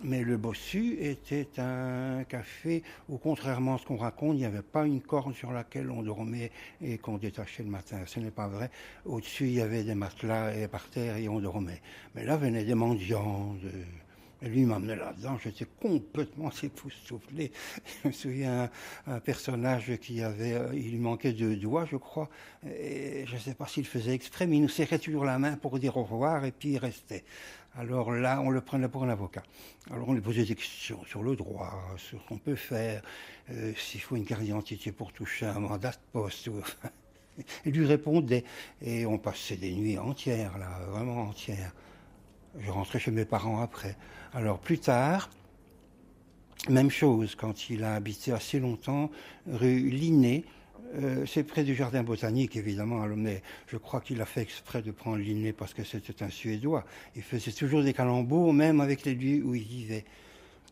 Mais le Bossu était un café où, contrairement à ce qu'on raconte, il n'y avait pas une corne sur laquelle on dormait et qu'on détachait le matin. Ce n'est pas vrai. Au-dessus, il y avait des matelas et par terre et on dormait. Mais là, venaient des mendiants. Et lui m'amenait là-dedans. J'étais complètement époustouflé. Je me souviens un personnage il lui manquait 2 doigts, je crois. Et je ne sais pas s'il faisait exprès, mais il nous serrait toujours la main pour dire au revoir et puis il restait. Alors là, on le prenait pour un avocat. Alors on lui posait des questions sur le droit, sur ce qu'on peut faire, s'il faut une carte d'identité pour toucher un mandat de poste. Il lui répondait. Et on passait des nuits entières, là, vraiment entières. Je rentrais chez mes parents après. Alors plus tard, même chose, quand il a habité assez longtemps, rue Linné, c'est près du jardin botanique, évidemment, mais je crois qu'il a fait exprès de prendre Linné parce que c'était un Suédois. Il faisait toujours des calembours, même avec les lieux où il vivait.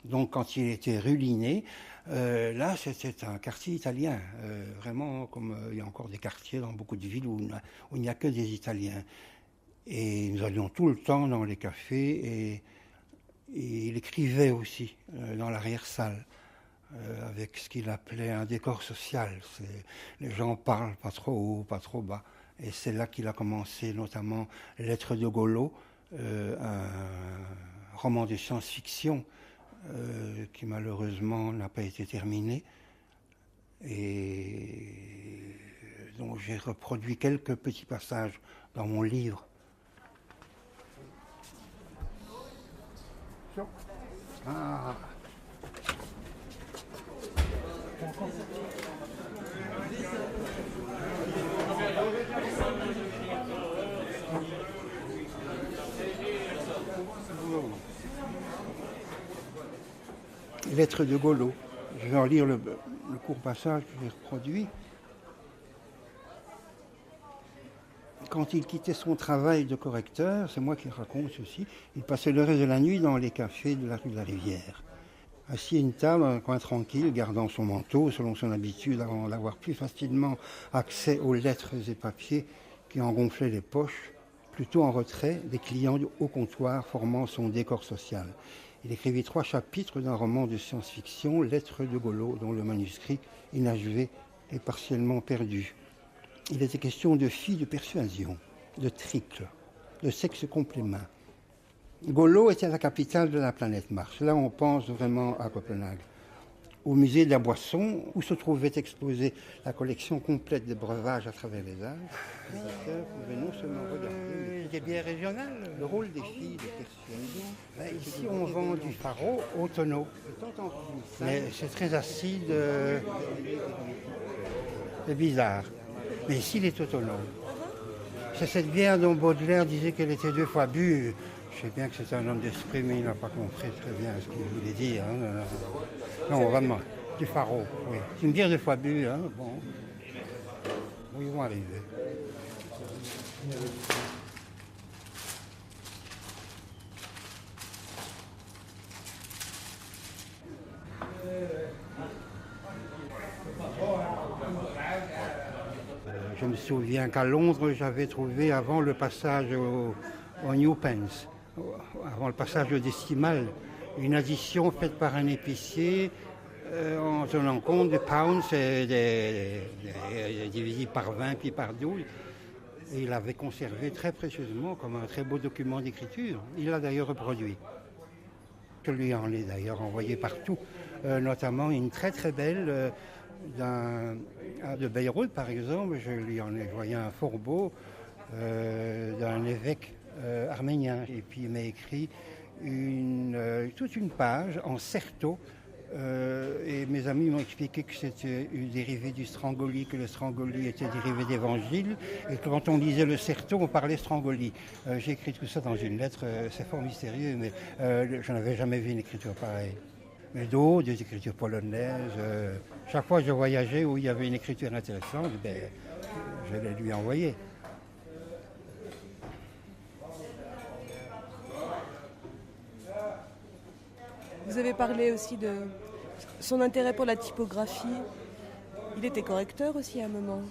Donc quand il était rue Linné, là c'était un quartier italien, vraiment comme il y a encore des quartiers dans beaucoup de villes où il n'y a que des Italiens. Et nous allions tout le temps dans les cafés et il écrivait aussi dans l'arrière-salle. Avec ce qu'il appelait un décor social. Les gens parlent pas trop haut, pas trop bas. Et c'est là qu'il a commencé notamment Lettres de Golo, un roman de science-fiction qui malheureusement n'a pas été terminé. Et dont j'ai reproduit quelques petits passages dans mon livre. Ah. Lettre de Golo. Je vais en lire le court passage que j'ai reproduit. Quand il quittait son travail de correcteur, c'est moi qui raconte ceci, il passait le reste de la nuit dans les cafés de la rue de la Rivière. Assis à une table, dans un coin tranquille, gardant son manteau, selon son habitude, avant d'avoir plus facilement accès aux lettres et papiers qui en gonflaient les poches, plutôt en retrait des clients au comptoir formant son décor social. Il écrivit 3 chapitres d'un roman de science-fiction, Lettres de Golo, dont le manuscrit inachevé est partiellement perdu. Il était question de filles de persuasion, de tricle, de sexe complément. Golo était la capitale de la planète Mars. Là, on pense vraiment à Copenhague. Au musée de la Boisson, où se trouvait exposée la collection complète des breuvages à travers les âges, les visiteurs pouvaient non seulement regarder des bières régionales, le rôle des filles de persuasion. Ici, on vend du faro au tonneau. Mais c'est très acide, c'est bizarre. Mais ici, il est autonome. C'est cette bière dont Baudelaire disait qu'elle était 2 fois bue. Je sais bien que c'est un homme d'esprit, mais il n'a pas compris très bien ce qu'il voulait dire. Hein. Non, vraiment, du faro, oui. C'est une bière 2 fois bue, hein, bon. Ils vont arriver. Je me souviens qu'à Londres, j'avais trouvé avant le passage au New Pence, avant le passage au décimal, une addition faite par un épicier en tenant compte des pounds divisé par 20 puis par 12. Et il l'avait conservé très précieusement comme un très beau document d'écriture. Il l'a d'ailleurs reproduit. Je lui en ai d'ailleurs envoyé partout, notamment une très très belle de Beyrouth par exemple. Je lui en ai envoyé un fort beau d'un évêque arménien. Et puis il m'a écrit toute une page en certo. Et mes amis m'ont expliqué que c'était une dérivée du Strangoli, que le Strangoli était dérivé d'évangile, et que quand on lisait le certo, on parlait Strangoli. J'ai écrit tout ça dans une lettre, c'est fort mystérieux, mais je n'avais jamais vu une écriture pareille. Mais d'autres, des écritures polonaises, chaque fois que je voyageais où il y avait une écriture intéressante, je les lui envoyais. Vous avez parlé aussi de son intérêt pour la typographie. Il était correcteur aussi à un moment.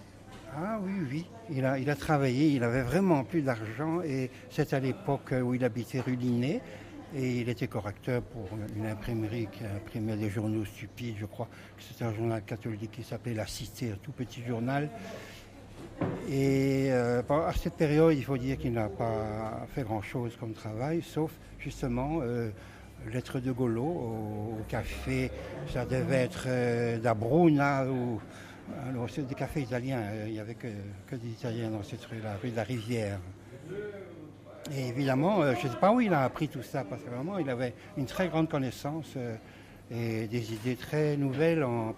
Ah oui. Il a travaillé, il avait vraiment plus d'argent et c'est à l'époque où il habitait rue Linné et il était correcteur pour une imprimerie qui imprimait des journaux stupides, je crois que c'était un journal catholique qui s'appelait La Cité, un tout petit journal. Et à cette période, il faut dire qu'il n'a pas fait grand-chose comme travail, sauf justement Lettres de Golo au café, ça devait être d'Abruna ou alors c'est des cafés italiens, il n'y avait que des Italiens dans cette rue-là, rue de la Rivière. Et évidemment, je ne sais pas où il a appris tout ça, parce que vraiment il avait une très grande connaissance et des idées très nouvelles en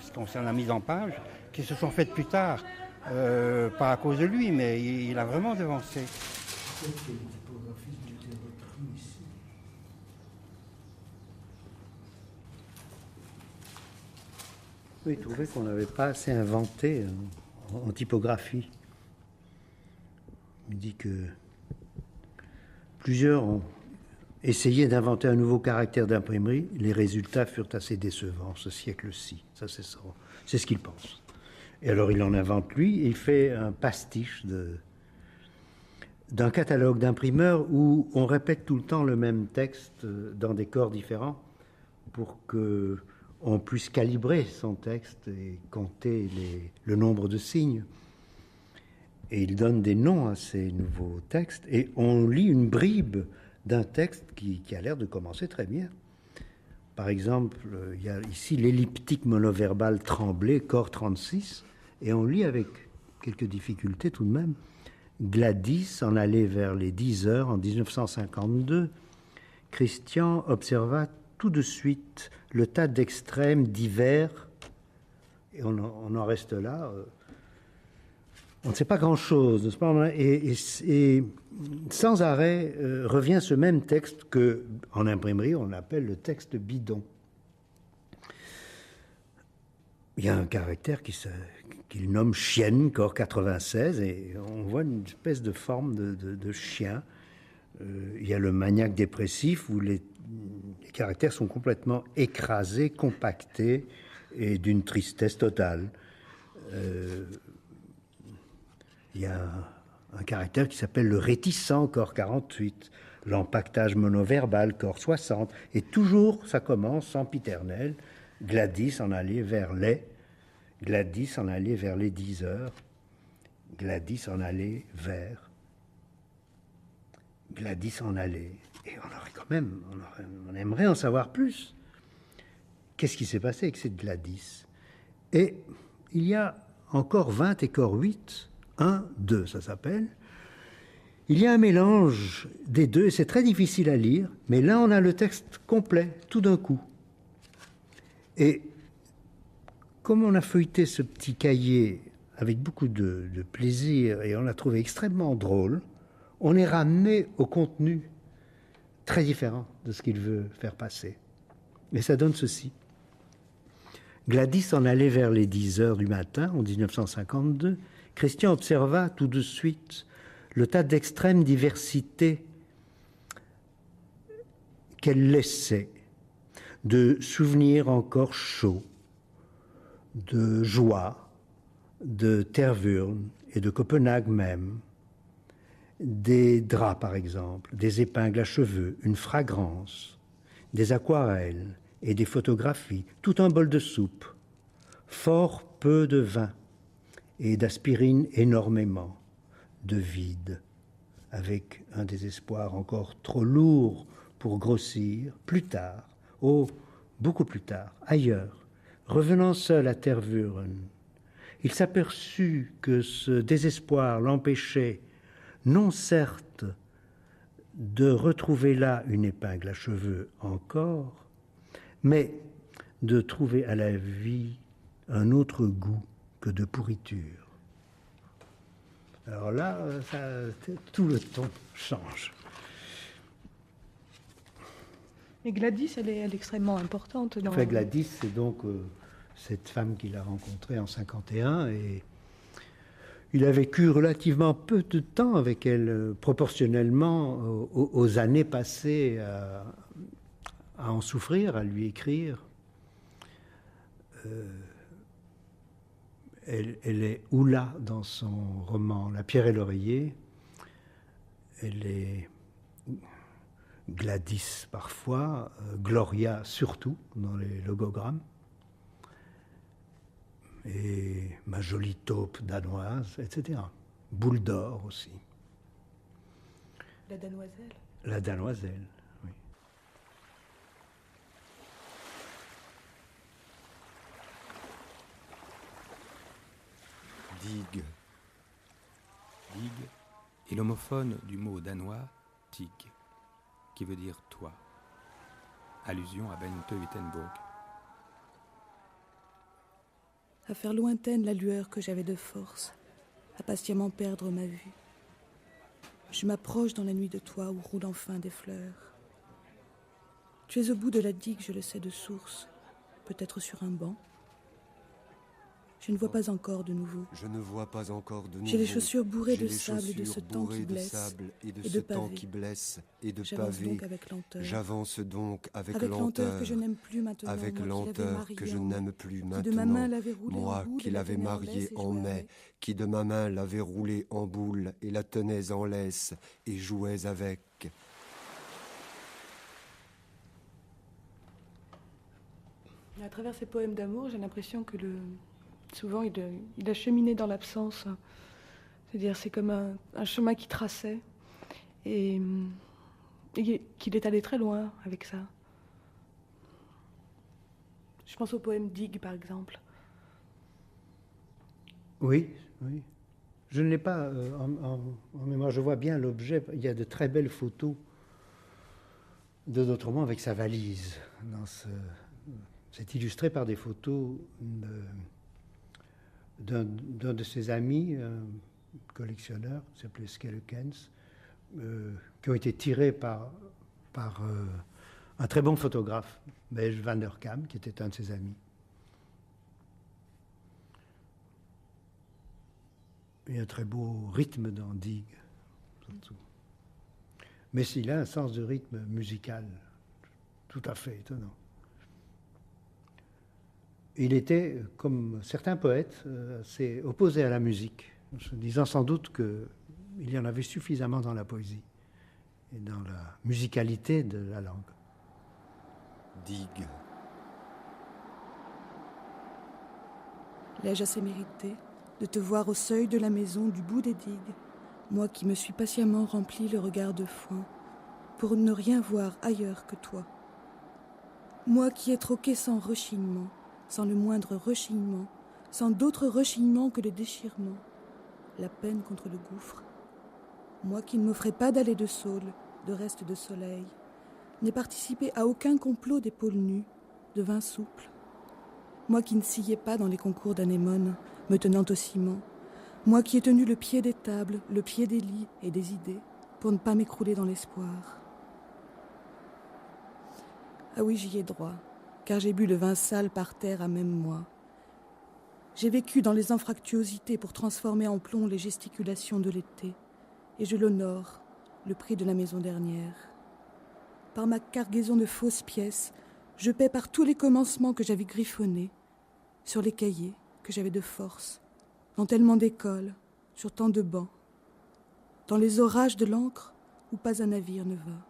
ce qui concerne la mise en page, qui se sont faites plus tard, pas à cause de lui, mais il a vraiment devancé. Oui, il trouvait qu'on n'avait pas assez inventé en typographie. Il dit que plusieurs ont essayé d'inventer un nouveau caractère d'imprimerie. Les résultats furent assez décevants ce siècle-ci. Ça, c'est ce qu'il pense. Et alors, il en invente, lui, il fait un pastiche d'un catalogue d'imprimeurs où on répète tout le temps le même texte dans des corps différents pour qu'on puisse calibrer son texte et compter le nombre de signes. Et il donne des noms à ces nouveaux textes. Et on lit une bribe d'un texte qui a l'air de commencer très bien. Par exemple, il y a ici l'elliptique monoverbal Tremblay, corps 36, et on lit avec quelques difficultés tout de même. Gladys en allait vers les 10 heures en 1952. Christian observa tout de suite le tas d'extrêmes divers, et on en reste là. On ne sait pas grand-chose, n'est-ce pas? Et sans arrêt revient ce même texte que, en imprimerie, on appelle le texte bidon. Il y a un caractère qu'il nomme chienne, corps 96, et on voit une espèce de forme de chien. Il y a le maniaque dépressif où les caractères sont complètement écrasés, compactés et d'une tristesse totale. Il y a un caractère qui s'appelle le réticent, corps 48, l'empaquetage monoverbal, corps 60, et toujours ça commence sempiternel. Gladys en allait vers les, Gladys en allait vers les 10 heures, Gladys en allait vers, Gladys en allait. Et on aurait quand même, on aimerait en savoir plus. Qu'est-ce qui s'est passé avec cette Gladys? Et il y a encore 20 et corps 8, 1, 2, ça s'appelle. Il y a un mélange des deux, et c'est très difficile à lire, mais là on a le texte complet, tout d'un coup. Et comme on a feuilleté ce petit cahier avec beaucoup de plaisir et on l'a trouvé extrêmement drôle, on est ramené au contenu très différent de ce qu'il veut faire passer. Et ça donne ceci. Gladys en allait vers les 10 heures du matin, en 1952. Christian observa tout de suite le tas d'extrême diversité qu'elle laissait, de souvenirs encore chauds, de joie, de Tervuren et de Copenhague même, des draps par exemple, des épingles à cheveux, une fragrance, des aquarelles et des photographies, tout un bol de soupe, fort peu de vin et d'aspirine énormément, de vide, avec un désespoir encore trop lourd pour grossir, plus tard, oh, beaucoup plus tard, ailleurs, revenant seul à Tervuren, il s'aperçut que ce désespoir l'empêchait, non certes de retrouver là une épingle à cheveux encore, mais de trouver à la vie un autre goût que de pourriture. Alors là, tout le ton change. Et Gladys, elle est extrêmement importante. Enfin, Gladys, c'est donc cette femme qu'il a rencontrée en 51 et il a vécu relativement peu de temps avec elle, proportionnellement aux années passées à en souffrir, à lui écrire. Elle est Oula dans son roman La pierre et l'oreiller. Elle est Gladys parfois, Gloria surtout dans les logogrammes. Et ma jolie taupe danoise, etc. Boule d'or aussi. La danoiselle. La danoiselle, oui. Digue. Digue est l'homophone du mot danois tig, qui veut dire toi. Allusion à Bente-Wittenberg. À faire lointaine la lueur que j'avais de force, à patiemment perdre ma vue. Je m'approche dans la nuit de toi où roulent enfin des fleurs. Tu es au bout de la digue, je le sais de source, peut-être sur un banc. Je ne vois pas encore de nouveau. Je ne vois pas encore de nouveau. J'ai les chaussures bourrées de sable et de ce temps qui blesse, et de pavés. J'avance donc avec lenteur. Que je n'aime plus maintenant. Avec lenteur que je n'aime plus maintenant. Qui de ma main l'avait roulé moi en boule qui l'avais mariée en mai, qui de ma main l'avait roulée en boule et la tenais en laisse et jouais avec. À travers ces poèmes d'amour, j'ai l'impression que souvent, il a cheminé dans l'absence. C'est-à-dire, c'est comme un chemin qui traçait et qu'il est allé très loin avec ça. Je pense au poème Digue, par exemple. Oui, oui. Je ne l'ai pas en mémoire. Je vois bien l'objet. Il y a de très belles photos de D'Autremont avec sa valise. C'est illustré par des photos d'un de ses amis, un collectionneur, qui s'appelait Skellekens, qui ont été tirées par un très bon photographe, belge, Van der Kam, qui était un de ses amis. Il y a un très beau rythme dans Digue, surtout. Mais il a un sens de rythme musical tout à fait étonnant. Il était, comme certains poètes, assez opposé à la musique, se disant sans doute qu'il y en avait suffisamment dans la poésie et dans la musicalité de la langue. Digue. L'ai-je assez mérité de te voir au seuil de la maison du bout des digues, moi qui me suis patiemment rempli le regard de foin, pour ne rien voir ailleurs que toi. Moi qui ai troqué sans rechignement, sans le moindre rechignement, sans d'autre rechignement que le déchirement, la peine contre le gouffre. Moi qui ne m'offrais pas d'aller de saule, de reste de soleil, n'ai participé à aucun complot d'épaules nues, de vin souple. Moi qui ne sciais pas dans les concours d'anémone, me tenant au ciment, moi qui ai tenu le pied des tables, le pied des lits et des idées, pour ne pas m'écrouler dans l'espoir. Ah oui, j'y ai droit, car j'ai bu le vin sale par terre à même moi. J'ai vécu dans les anfractuosités pour transformer en plomb les gesticulations de l'été, et je l'honore, le prix de la maison dernière. Par ma cargaison de fausses pièces, je paie par tous les commencements que j'avais griffonnés, sur les cahiers que j'avais de force, dans tellement d'écoles, sur tant de bancs, dans les orages de l'encre où pas un navire ne va.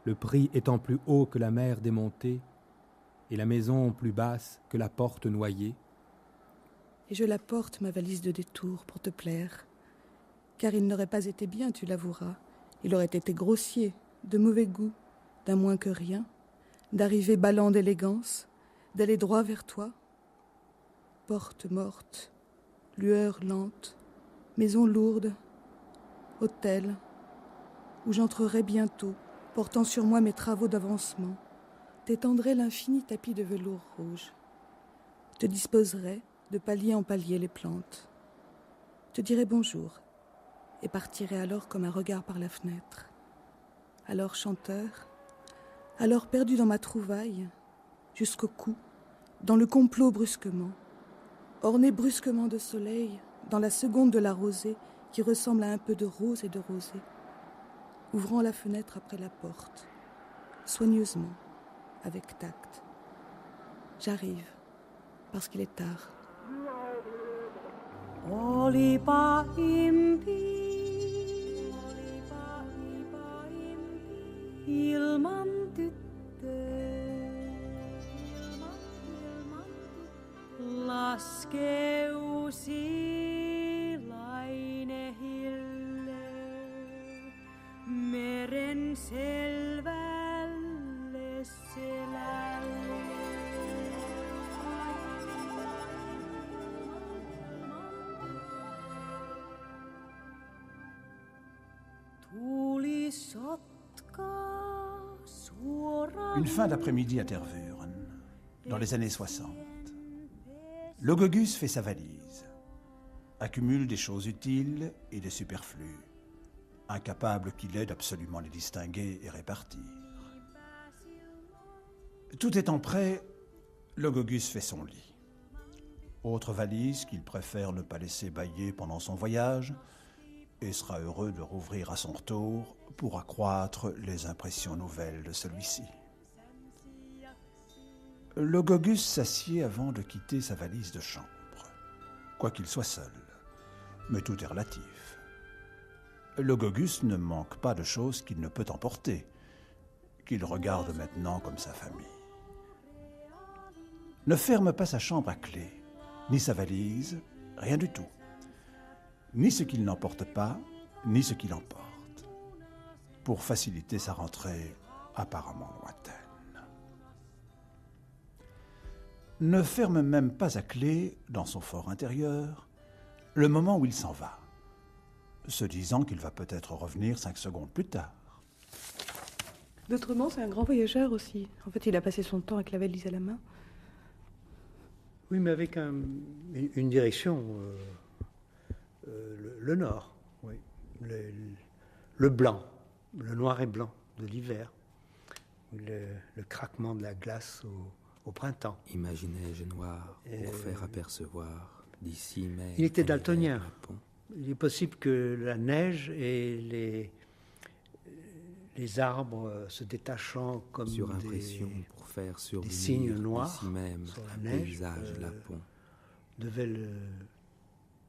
Le prix étant plus haut que la mer démontée, et la maison plus basse que la porte noyée. Et je la porte, ma valise de détour, pour te plaire, car il n'aurait pas été bien, tu l'avoueras. Il aurait été grossier, de mauvais goût, d'un moins que rien, d'arriver ballant d'élégance, d'aller droit vers toi. Porte morte, lueur lente, maison lourde, hôtel, où j'entrerai bientôt, portant sur moi mes travaux d'avancement, t'étendrai l'infini tapis de velours rouge, te disposerai de palier en palier les plantes, te dirai bonjour, et partirai alors comme un regard par la fenêtre. Alors chanteur, alors perdu dans ma trouvaille, jusqu'au cou, dans le complot brusquement, orné brusquement de soleil, dans la seconde de la rosée qui ressemble à un peu de rose et de rosée, ouvrant la fenêtre après la porte, soigneusement, avec tact. J'arrive, parce qu'il est tard. Olipa impi, ilman tyttöön, laskeusi laine hille, meren selvälle selälle. Une fin d'après-midi à Tervuren, dans les années 60. Logogus fait sa valise, accumule des choses utiles et des superflus, incapable qu'il est d'absolument les distinguer et répartir. Tout étant prêt, Logogus fait son lit. Autre valise qu'il préfère ne pas laisser bâiller pendant son voyage, et sera heureux de rouvrir à son retour pour accroître les impressions nouvelles de celui-ci. Logogus s'assied avant de quitter sa valise de chambre, quoiqu'il soit seul, mais tout est relatif. Logogus ne manque pas de choses qu'il ne peut emporter, qu'il regarde maintenant comme sa famille. Ne ferme pas sa chambre à clé, ni sa valise, rien du tout. Ni ce qu'il n'emporte pas, ni ce qu'il emporte, pour faciliter sa rentrée apparemment lointaine. Ne ferme même pas à clé, dans son fort intérieur, le moment où il s'en va, se disant qu'il va peut-être revenir 5 secondes plus tard. D'Autremont, c'est un grand voyageur aussi. En fait, il a passé son temps avec la valise à la main. Oui, mais avec une direction, le nord, oui. Le blanc, le noir et blanc de l'hiver, le craquement de la glace au printemps. Imaginais-je noir pour faire apercevoir d'ici même. Il était daltonien. Il est possible que la neige et les arbres se détachant comme surimpression pour faire des signes noirs ici même sur la un neige, paysage lapon devait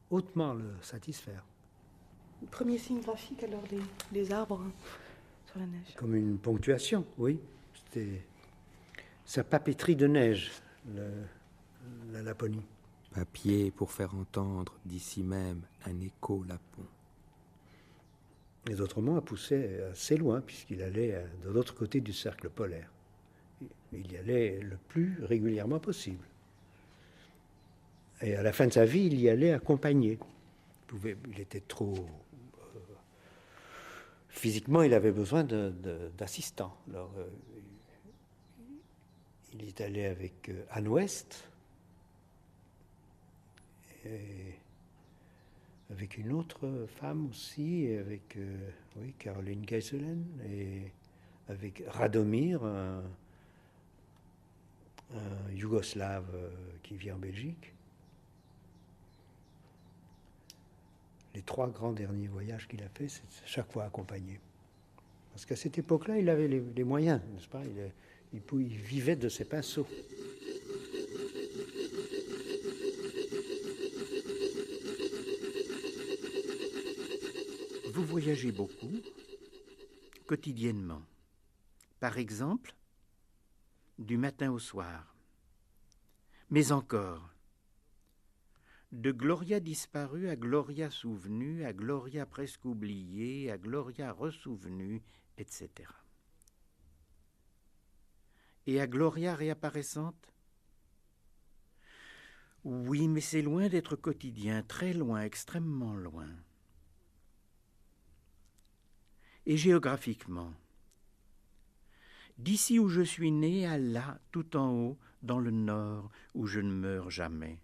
hautement le satisfaire. Le premier signe graphique, alors, les arbres sur la neige. Comme une ponctuation, oui. C'était sa papeterie de neige, la Laponie. Papier pour faire entendre d'ici même un écho lapon. Les Autremont a poussé assez loin, puisqu'il allait de l'autre côté du cercle polaire. Il y allait le plus régulièrement possible. Et à la fin de sa vie, il y allait accompagné. Il était trop... physiquement, il avait besoin d'assistants. Alors, il est allé avec Anne West, et avec une autre femme aussi, avec Caroline Geiselen, et avec Radomir, un Yougoslave qui vit en Belgique. Les 3 grands derniers voyages qu'il a fait, c'est chaque fois accompagné. Parce qu'à cette époque-là, il avait les moyens, n'est-ce pas? Il vivait de ses pinceaux. Vous voyagez beaucoup, quotidiennement. Par exemple, du matin au soir. Mais encore, de Gloria disparue à Gloria souvenue, à Gloria presque oubliée, à Gloria ressouvenue, etc. Et à Gloria réapparaissante? Oui, mais c'est loin d'être quotidien, très loin, extrêmement loin. Et géographiquement, d'ici où je suis né à là, tout en haut, dans le nord, où je ne meurs jamais.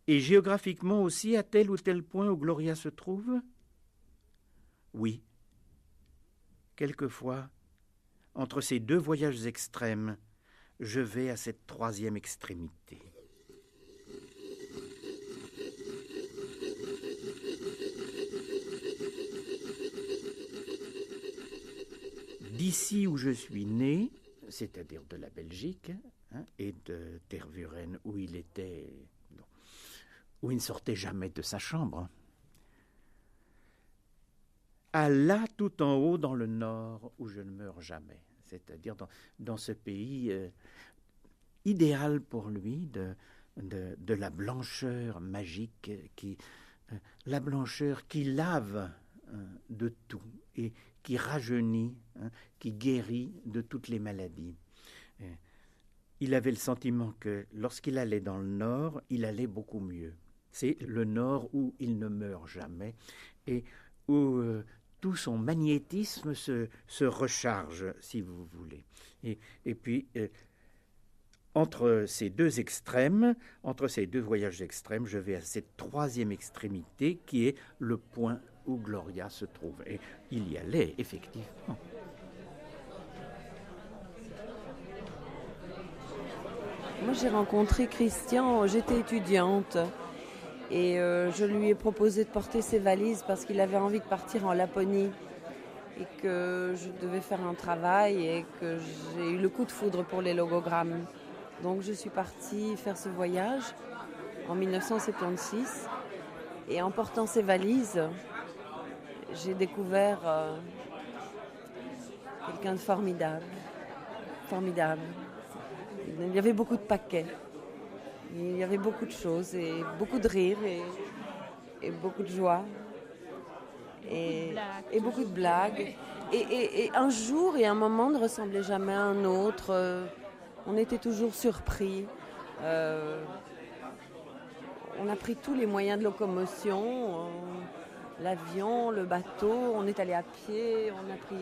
Et géographiquement aussi, à tel ou tel point où Gloria se trouve? Oui. Quelquefois, entre ces 2 voyages extrêmes, je vais à cette 3e extrémité. D'ici où je suis né, c'est-à-dire de la Belgique, et de Tervuren, où il était, où il ne sortait jamais de sa chambre, à là tout en haut dans le nord, où je ne meurs jamais, c'est-à-dire dans ce pays idéal pour lui de la blancheur magique, la blancheur qui lave de tout et qui rajeunit, qui guérit de toutes les maladies. Il avait le sentiment que lorsqu'il allait dans le nord, il allait beaucoup mieux. C'est le nord où il ne meurt jamais et où tout son magnétisme se recharge, si vous voulez. Et puis, entre ces 2 extrêmes, entre ces 2 voyages extrêmes, je vais à cette 3e extrémité qui est le point où Gloria se trouve. Et il y allait, effectivement. Moi, j'ai rencontré Christian, j'étais étudiante. Et je lui ai proposé de porter ses valises parce qu'il avait envie de partir en Laponie. Et que je devais faire un travail et que j'ai eu le coup de foudre pour les logogrammes. Donc je suis partie faire ce voyage en 1976. Et en portant ses valises, j'ai découvert quelqu'un de formidable. Formidable. Il y avait beaucoup de paquets. Il y avait beaucoup de choses et beaucoup de rire et beaucoup de joie. Et beaucoup de blagues. Et un jour et un moment ne ressemblaient jamais à un autre. On était toujours surpris. On a pris tous les moyens de locomotion. l'avion, le bateau, on est allé à pied, on a pris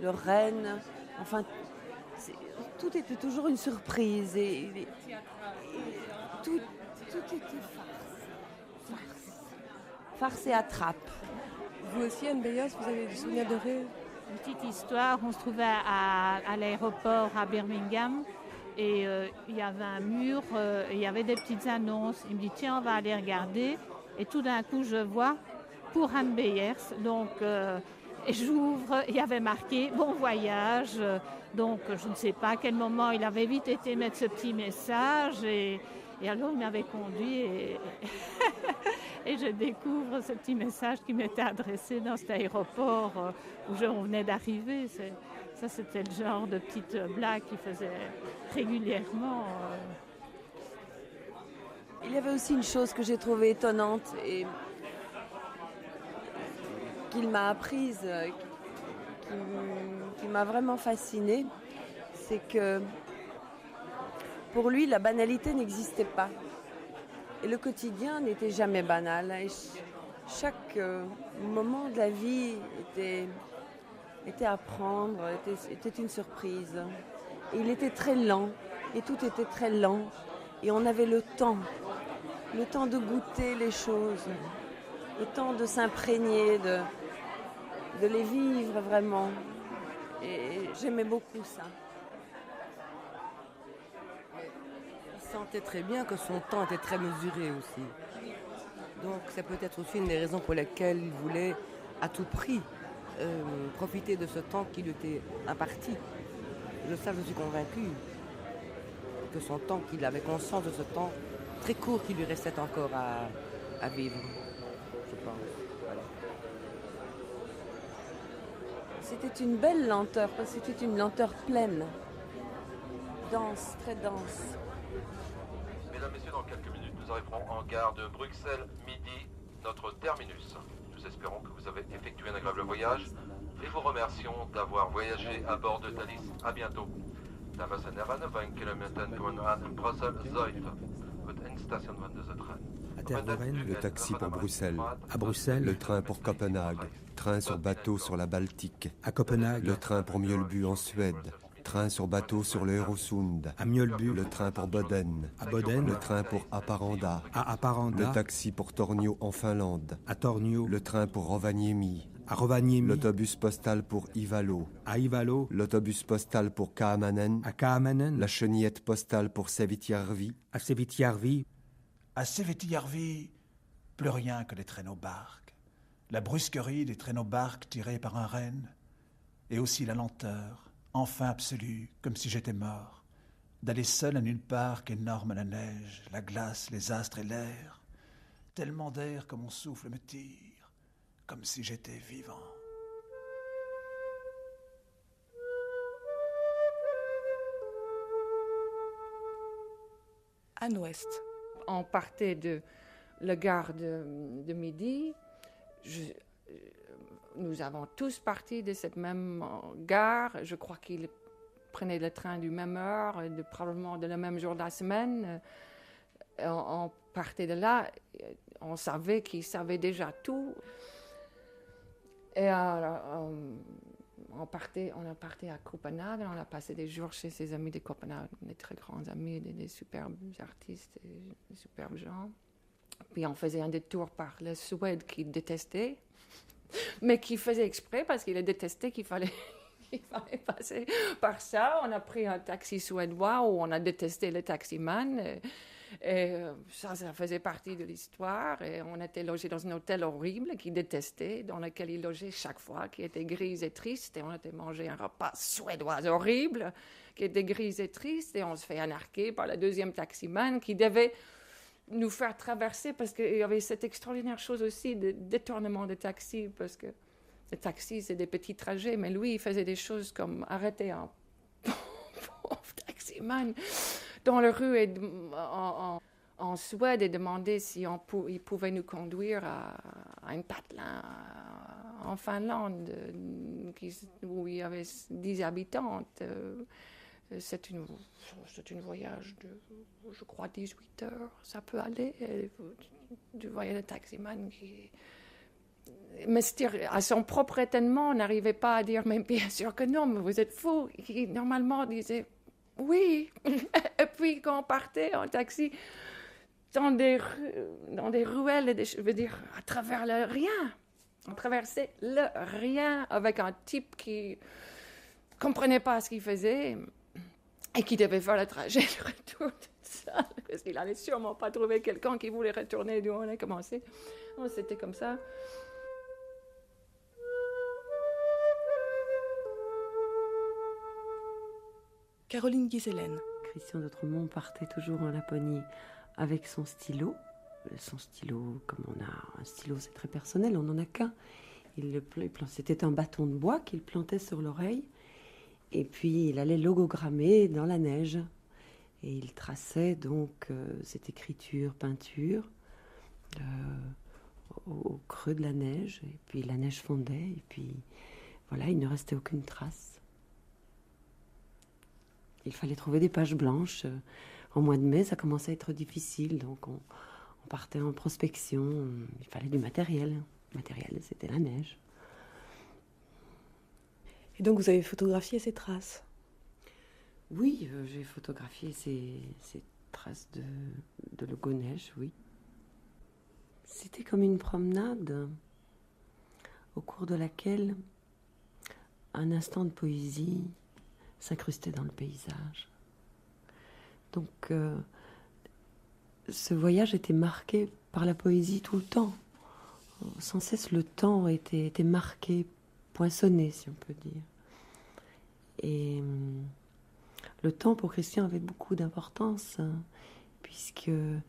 le Rennes. Enfin, tout était toujours une surprise. Et tout était farce et attrape. Vous aussi, Anne Beyos, vous avez des souvenirs de rêve? Une petite histoire, on se trouvait à l'aéroport à Birmingham et il y avait un mur et il y avait des petites annonces. Il me dit tiens, on va aller regarder. Et tout d'un coup, je vois pour Anne Beyers. Donc, j'ouvre, il y avait marqué bon voyage. Donc, je ne sais pas à quel moment il avait vite été mettre ce petit message. Et alors, il m'avait conduit et je découvre ce petit message qui m'était adressé dans cet aéroport où on venait d'arriver. Ça, c'était le genre de petite blague qu'il faisait régulièrement. Il y avait aussi une chose que j'ai trouvée étonnante et qu'il m'a apprise, qui m'a vraiment fascinée, c'est que pour lui, la banalité n'existait pas. Et le quotidien n'était jamais banal. Et chaque moment de la vie était à prendre, était une surprise. Et il était très lent, et tout était très lent. Et on avait le temps de goûter les choses, le temps de s'imprégner, de les vivre vraiment. Et j'aimais beaucoup ça. Il sentait très bien que son temps était très mesuré aussi. Donc c'est peut-être aussi une des raisons pour lesquelles il voulait à tout prix profiter de ce temps qui lui était imparti. De ça, je suis convaincue que son temps, qu'il avait conscience de ce temps très court qui lui restait encore à vivre, je pense. Voilà. C'était une belle lenteur, parce que c'était une lenteur pleine, dense, très dense. Mesdames, Messieurs, dans quelques minutes, nous arriverons en gare de Bruxelles, midi, notre terminus. Nous espérons que vous avez effectué un agréable voyage et vous remercions d'avoir voyagé à bord de Thalys. À bientôt. Dames en heren, 20 kilometer kommen aan Brussel-Zuid. Het eindstation van deze trein. Le taxi pour Bruxelles. À Bruxelles. Le train pour Copenhague. Train sur bateau sur la Baltique. À Copenhague. Le train pour Mjölby en Suède. Train sur bateau sur le Öresund. À Mjölby. Le train pour Boden. À Boden. Le train pour Haparanda. À Haparanda. Le taxi pour Tornio en Finlande. À Tornio. Le train pour Rovaniemi. À Rovaniemi. L'autobus postal pour Ivalo. À Ivalo. L'autobus postal pour Kaamanen. À Kaamanen. La chenillette postale pour Sävitjärvi. À Sävitjärvi. À Sävitjärvi, plus rien que les traîneaux-barques. La brusquerie des traîneaux-barques tirés par un renne. Et aussi la lenteur, enfin absolue, comme si j'étais mort. D'aller seul à nulle part qu'énorme la neige, la glace, les astres et l'air. Tellement d'air que mon souffle me tire, comme si j'étais vivant. Anne Ouest. On partait de la gare de midi. Nous avons tous parti de cette même gare. Je crois qu'ils prenaient le train du même heure, probablement de le même jour de la semaine. On partait de là. On savait qu'ils savaient déjà tout. Et on a parti à Copenhague, on a passé des jours chez ses amis de Copenhague, des très grands amis, des superbes artistes, des superbes gens. Puis on faisait un détour par la Suède qu'il détestait, mais qui faisait exprès parce qu'il détestait qu'il fallait passer par ça. On a pris un taxi suédois où on a détesté le taximan. Et ça faisait partie de l'histoire. Et on était logés dans un hôtel horrible qu'il détestait, dans lequel il logeait chaque fois, qui était gris et triste. Et on était mangé un repas suédois horrible, qui était gris et triste. Et on se fait anarquer par le deuxième taximan qui devait nous faire traverser, parce qu'il y avait cette extraordinaire chose aussi de détournement de taxi, parce que le taxi, c'est des petits trajets, mais lui, il faisait des choses comme arrêter un pauvre taximan dans la rue et en Suède et demander si il pouvait nous conduire à un patelin en Finlande où il y avait 10 habitants. C'est un voyage de, je crois, 18 heures. Ça peut aller. Tu voyais le taximan Mais à son propre étonnement, on n'arrivait pas à dire, mais bien sûr que non, mais vous êtes fou. Il normalement disait oui. Et puis quand on partait en taxi dans des ruelles, je veux dire, à travers le rien. On traversait le rien avec un type qui ne comprenait pas ce qu'il faisait et qui devait faire le trajet du retour tout seul, parce qu'il n'allait sûrement pas trouver quelqu'un qui voulait retourner d'où on a commencé. Oh, c'était comme ça. Caroline Guiselaine. Christian d'Autremont partait toujours en Laponie avec son stylo, comme on a un stylo, c'est très personnel, on n'en a qu'un. C'était un bâton de bois qu'il plantait sur l'oreille, et puis il allait logogrammer dans la neige. Et il traçait donc cette écriture, peinture, au creux de la neige, et puis la neige fondait, et puis voilà, il ne restait aucune trace. Il fallait trouver des pages blanches. En mois de mai, ça commençait à être difficile, donc on partait en prospection. Il fallait du matériel. Le matériel, c'était la neige. Et donc vous avez photographié ces traces? Oui, j'ai photographié ces traces de logo neige, oui. C'était comme une promenade au cours de laquelle un instant de poésie s'incrustait dans le paysage. Donc, ce voyage était marqué par la poésie tout le temps. Sans cesse, le temps était marqué, poinçonné, si on peut dire. Et le temps, pour Christian, avait beaucoup d'importance, puisqu'il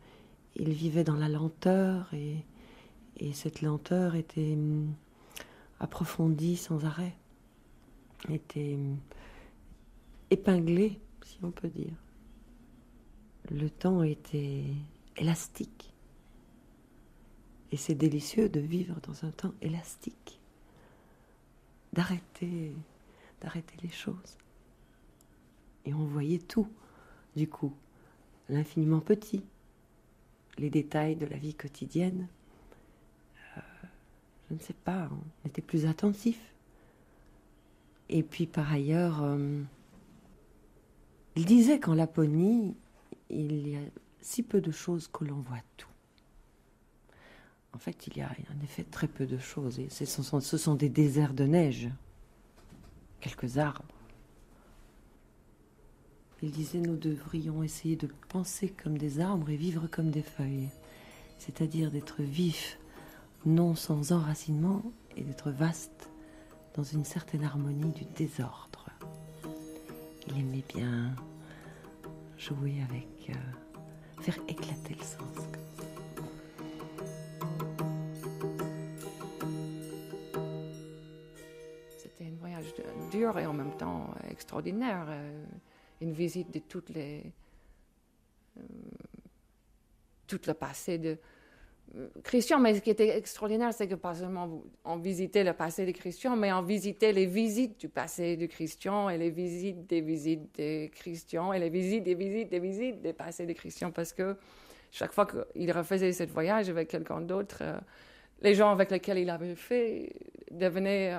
vivait dans la lenteur, et cette lenteur était approfondie sans arrêt, était épinglée, si on peut dire. Le temps était élastique. Et c'est délicieux de vivre dans un temps élastique, d'arrêter les choses. Et on voyait tout, du coup, l'infiniment petit, les détails de la vie quotidienne. Je ne sais pas, on était plus attentifs. Et puis par ailleurs, il disait qu'en Laponie, il y a si peu de choses que l'on voit tout. En fait, il y a en effet très peu de choses. Et ce sont des déserts de neige, quelques arbres. Il disait, nous devrions essayer de penser comme des arbres et vivre comme des feuilles. C'est-à-dire d'être vif, non sans enracinement, et d'être vaste dans une certaine harmonie du désordre. Il aimait bien jouer avec, faire éclater le sens. C'était un voyage dur et en même temps extraordinaire. Une visite de tout le passé de Christian. Mais ce qui était extraordinaire, c'est que pas seulement on visitait le passé de Christian, mais on visitait les visites du passé de Christian et les visites de Christian et les visites des passés de Christian, parce que chaque fois qu'il refaisait ce voyage avec quelqu'un d'autre, les gens avec lesquels il avait fait devenaient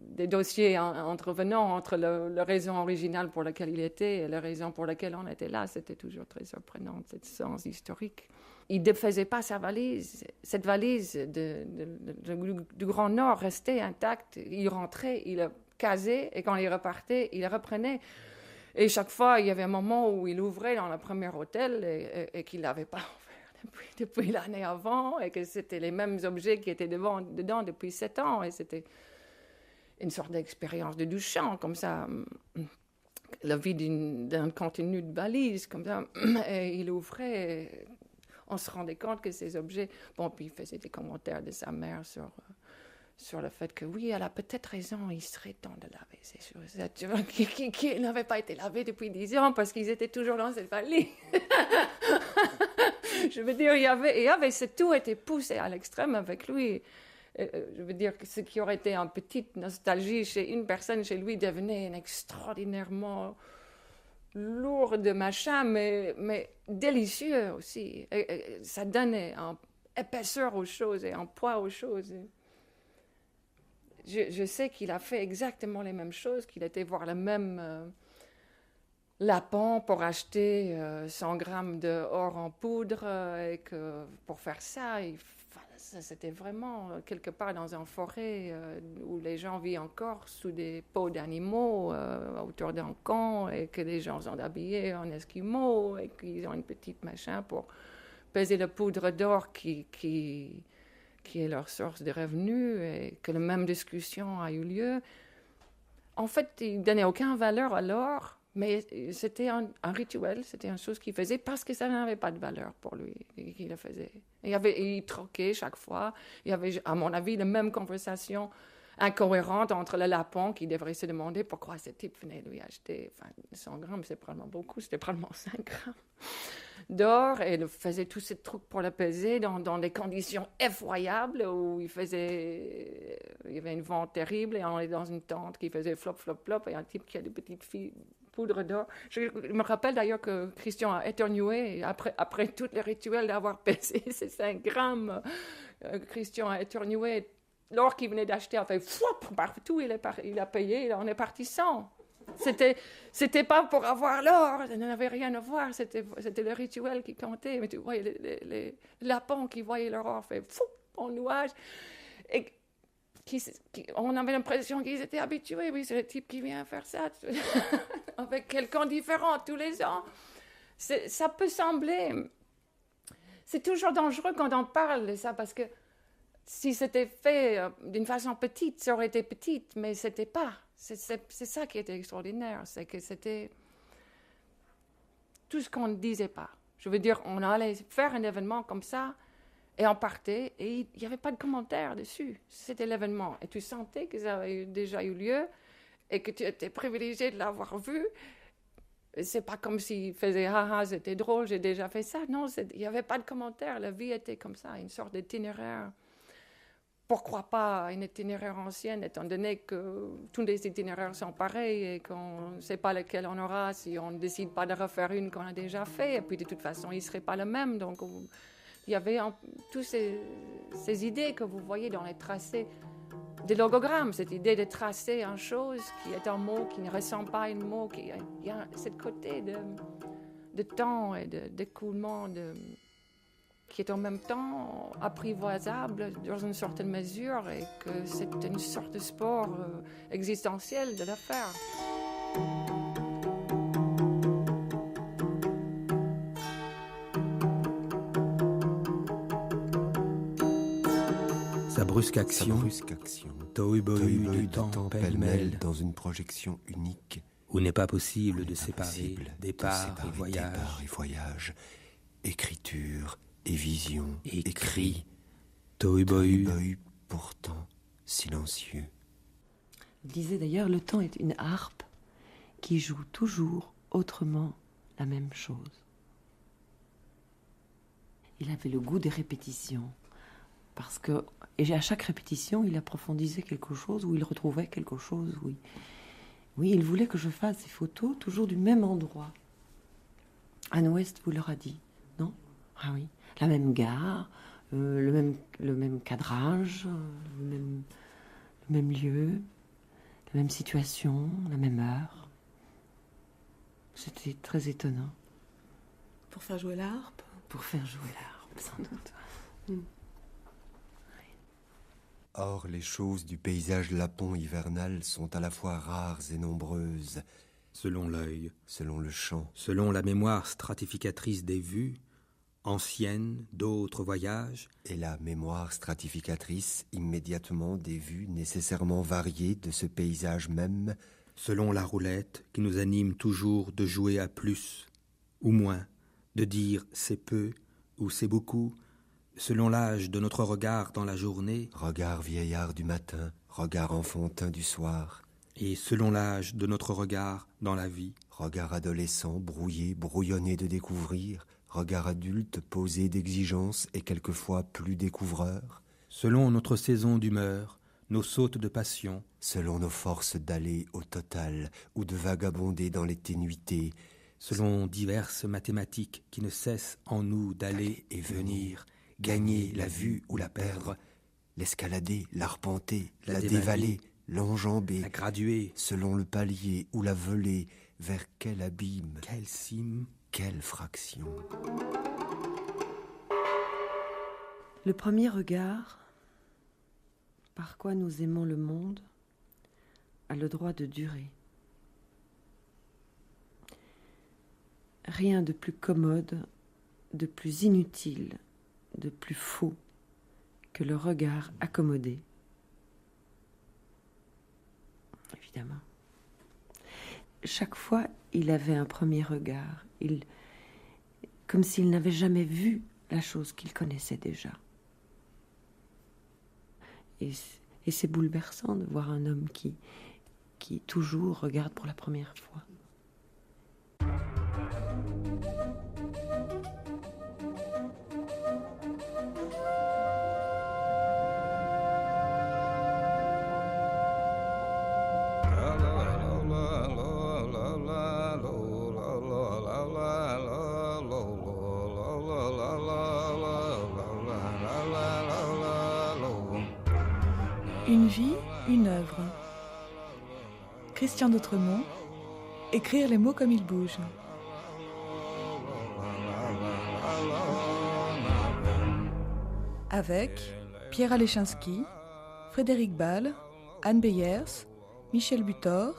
des dossiers entrevenants entre la raison originale pour laquelle il était et la raison pour laquelle on était là. C'était toujours très surprenant, cette sens historique. Il ne défaisait pas sa valise. Cette valise du Grand Nord restait intacte. Il rentrait, il la casait, et quand il repartait, il la reprenait. Et chaque fois, il y avait un moment où il ouvrait dans le premier hôtel et qu'il ne l'avait pas ouvert depuis l'année avant, et que c'était les mêmes objets qui étaient dedans depuis 7 ans. Et c'était une sorte d'expérience de Duchamp, comme ça, la vie d'un contenu de valise, comme ça. Et il ouvrait, et on se rendait compte que ces objets... Bon, puis il faisait des commentaires de sa mère sur le fait que, oui, elle a peut-être raison, il serait temps de laver ces chaussettes, qui n'avaient pas été lavées depuis 10 ans, parce qu'ils étaient toujours dans cette valise. Je veux dire, tout était poussé à l'extrême avec lui. Je veux dire que ce qui aurait été une petite nostalgie chez une personne, chez lui, devenait un extraordinairement lourd de machin, mais délicieux aussi. Ça donnait épaisseur aux choses et en poids aux choses. Je sais qu'il a fait exactement les mêmes choses, qu'il était voir le même lapin pour acheter 100 grammes d'or en poudre et que pour faire ça, c'était vraiment quelque part dans une forêt où les gens vivent encore sous des peaux d'animaux autour d'un camp et que les gens sont habillés en esquimaux et qu'ils ont une petite machin pour peser la poudre d'or qui est leur source de revenus et que la même discussion a eu lieu. En fait, il ne donnait aucune valeur à l'or, mais c'était un rituel, c'était une chose qu'il faisait parce que ça n'avait pas de valeur pour lui, qu'il le faisait. Il troquait chaque fois. Il y avait, à mon avis, la même conversation incohérente entre le lapin qui devrait se demander pourquoi ce type venait lui acheter 100 grammes, c'est probablement beaucoup, c'était probablement 5 grammes d'or, et il faisait tous ces trucs pour le peser dans des conditions effroyables où il y avait une vent terrible et on est dans une tente qui faisait flop, flop, flop, et un type qui a des petites filles poudre d'or. Je me rappelle d'ailleurs que Christian a éternué après tout le rituel d'avoir pesé ces 5 grammes. Christian a éternué. L'or qu'il venait d'acheter a fait fouap, partout, il a payé, on est parti sans. C'était pas pour avoir l'or, ça n'avait rien à voir, c'était le rituel qui comptait. Mais tu voyais les lapins qui voyaient leur or fait fou en nuage. Et on avait l'impression qu'ils étaient habitués. Oui, c'est le type qui vient faire ça avec quelqu'un différent tous les ans. Ça peut sembler... C'est toujours dangereux quand on parle de ça, parce que si c'était fait d'une façon petite, ça aurait été petite, mais c'était pas. C'est ça qui était extraordinaire, c'est que c'était tout ce qu'on ne disait pas. Je veux dire, on allait faire un événement comme ça, et on partait, et il n'y avait pas de commentaire dessus. C'était l'événement, et tu sentais que ça avait déjà eu lieu, et que tu étais privilégié de l'avoir vu. C'est pas comme s'il faisait « Ah, c'était drôle, j'ai déjà fait ça ». Non, il n'y avait pas de commentaire, la vie était comme ça, une sorte d'itinéraire. Pourquoi pas une itinéraire ancienne, étant donné que tous les itinéraires sont pareils et qu'on ne sait pas lequel on aura si on ne décide pas de refaire une qu'on a déjà fait. Et puis de toute façon, il ne serait pas le même. Donc il y avait toutes ces idées que vous voyez dans les tracés des logogrammes, cette idée de tracer une chose qui est un mot qui ne ressemble pas à un mot. Il y a ce côté de temps et d'écoulement qui est en même temps apprivoisable dans une certaine mesure et que c'est une sorte de sport existentiel de le faire. Sa brusque action, tohu-bohu du temps pêle-mêle dans une projection unique, où n'est pas possible de séparer départ et voyage, écriture et vision, et cri, tohu-bohu, pourtant silencieux. Il disait d'ailleurs, le temps est une harpe qui joue toujours autrement la même chose. Il avait le goût des répétitions, parce que, et à chaque répétition, il approfondissait quelque chose, ou il retrouvait quelque chose, oui. Oui, il voulait que je fasse des photos toujours du même endroit. Anne Ouest vous l'aura dit, non? Ah oui. La même gare, le même cadrage, le même lieu, la même situation, la même heure. C'était très étonnant. Pour faire jouer la harpe? Pour faire jouer la harpe, sans doute. Or, les choses du paysage lapon hivernal sont à la fois rares et nombreuses. Selon l'œil, selon le champ, selon la mémoire stratificatrice des vues, ancienne d'autres voyages, et la mémoire stratificatrice immédiatement des vues nécessairement variées de ce paysage même, selon la roulette qui nous anime toujours de jouer à plus ou moins, de dire c'est peu ou c'est beaucoup, selon l'âge de notre regard dans la journée, regard vieillard du matin, regard enfantin du soir, et selon l'âge de notre regard dans la vie, regard adolescent brouillé, brouillonné de découvrir, regard adulte posé d'exigence et quelquefois plus découvreur, selon notre saison d'humeur, nos sautes de passion, selon nos forces d'aller au total ou de vagabonder dans les ténuités, selon diverses mathématiques qui ne cessent en nous d'aller et venir, gagner la vue ou la perdre, l'escalader, l'arpenter, la dévaler, l'enjamber, la graduer, selon le palier ou la voler, vers quel abîme, quelle cime, quelle fraction. Le premier regard, par quoi nous aimons le monde, a le droit de durer. Rien de plus commode, de plus inutile, de plus faux que le regard accommodé. Évidemment. Chaque fois, il avait un premier regard, comme s'il n'avait jamais vu la chose qu'il connaissait déjà. Et c'est bouleversant de voir un homme qui toujours regarde pour la première fois. Une vie, une œuvre. Christian d'Autremont, écrire les mots comme ils bougent. Avec Pierre Alechinski, Frédéric Ball, Anne Beyers, Michel Butor,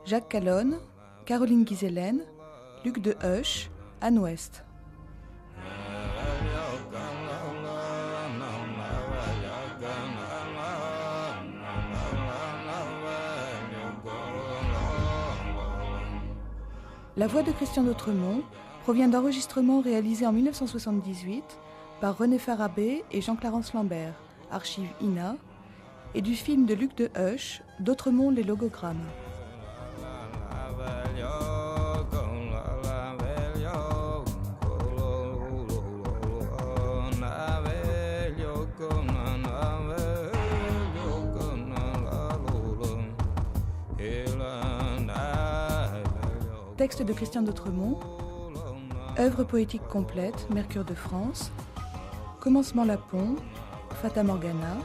Jacques Calonne, Caroline Guiselaine, Luc de Husch, Anne Ouest. La voix de Christian d'Autremont provient d'enregistrements réalisés en 1978 par René Farabé et Jean-Clarence Lambert, archives INA, et du film de Luc de Husch, D'Autremont les logogrammes. Texte de Christian d'Autremont, œuvre poétique complète, Mercure de France, Commencement Lapon, Fata Morgana,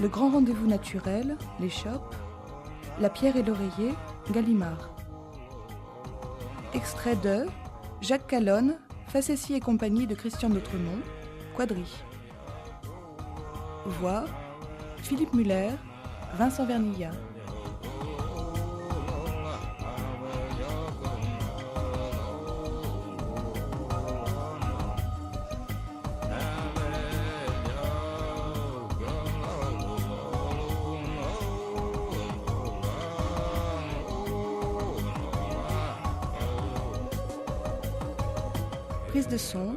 Le grand rendez-vous naturel, L'Échoppe, La pierre et l'oreiller, Gallimard. Extrait de Jacques Calonne, Facétie et compagnie de Christian d'Autremont, Quadri. Voix, Philippe Muller, Vincent Vernillat. Prise de son,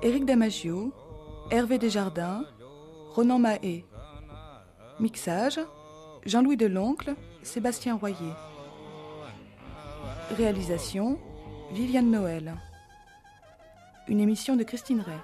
Éric Damasio, Hervé Desjardins, Ronan Mahé. Mixage, Jean-Louis Deloncle, Sébastien Royer. Réalisation, Viviane Noël. Une émission de Christine Ray.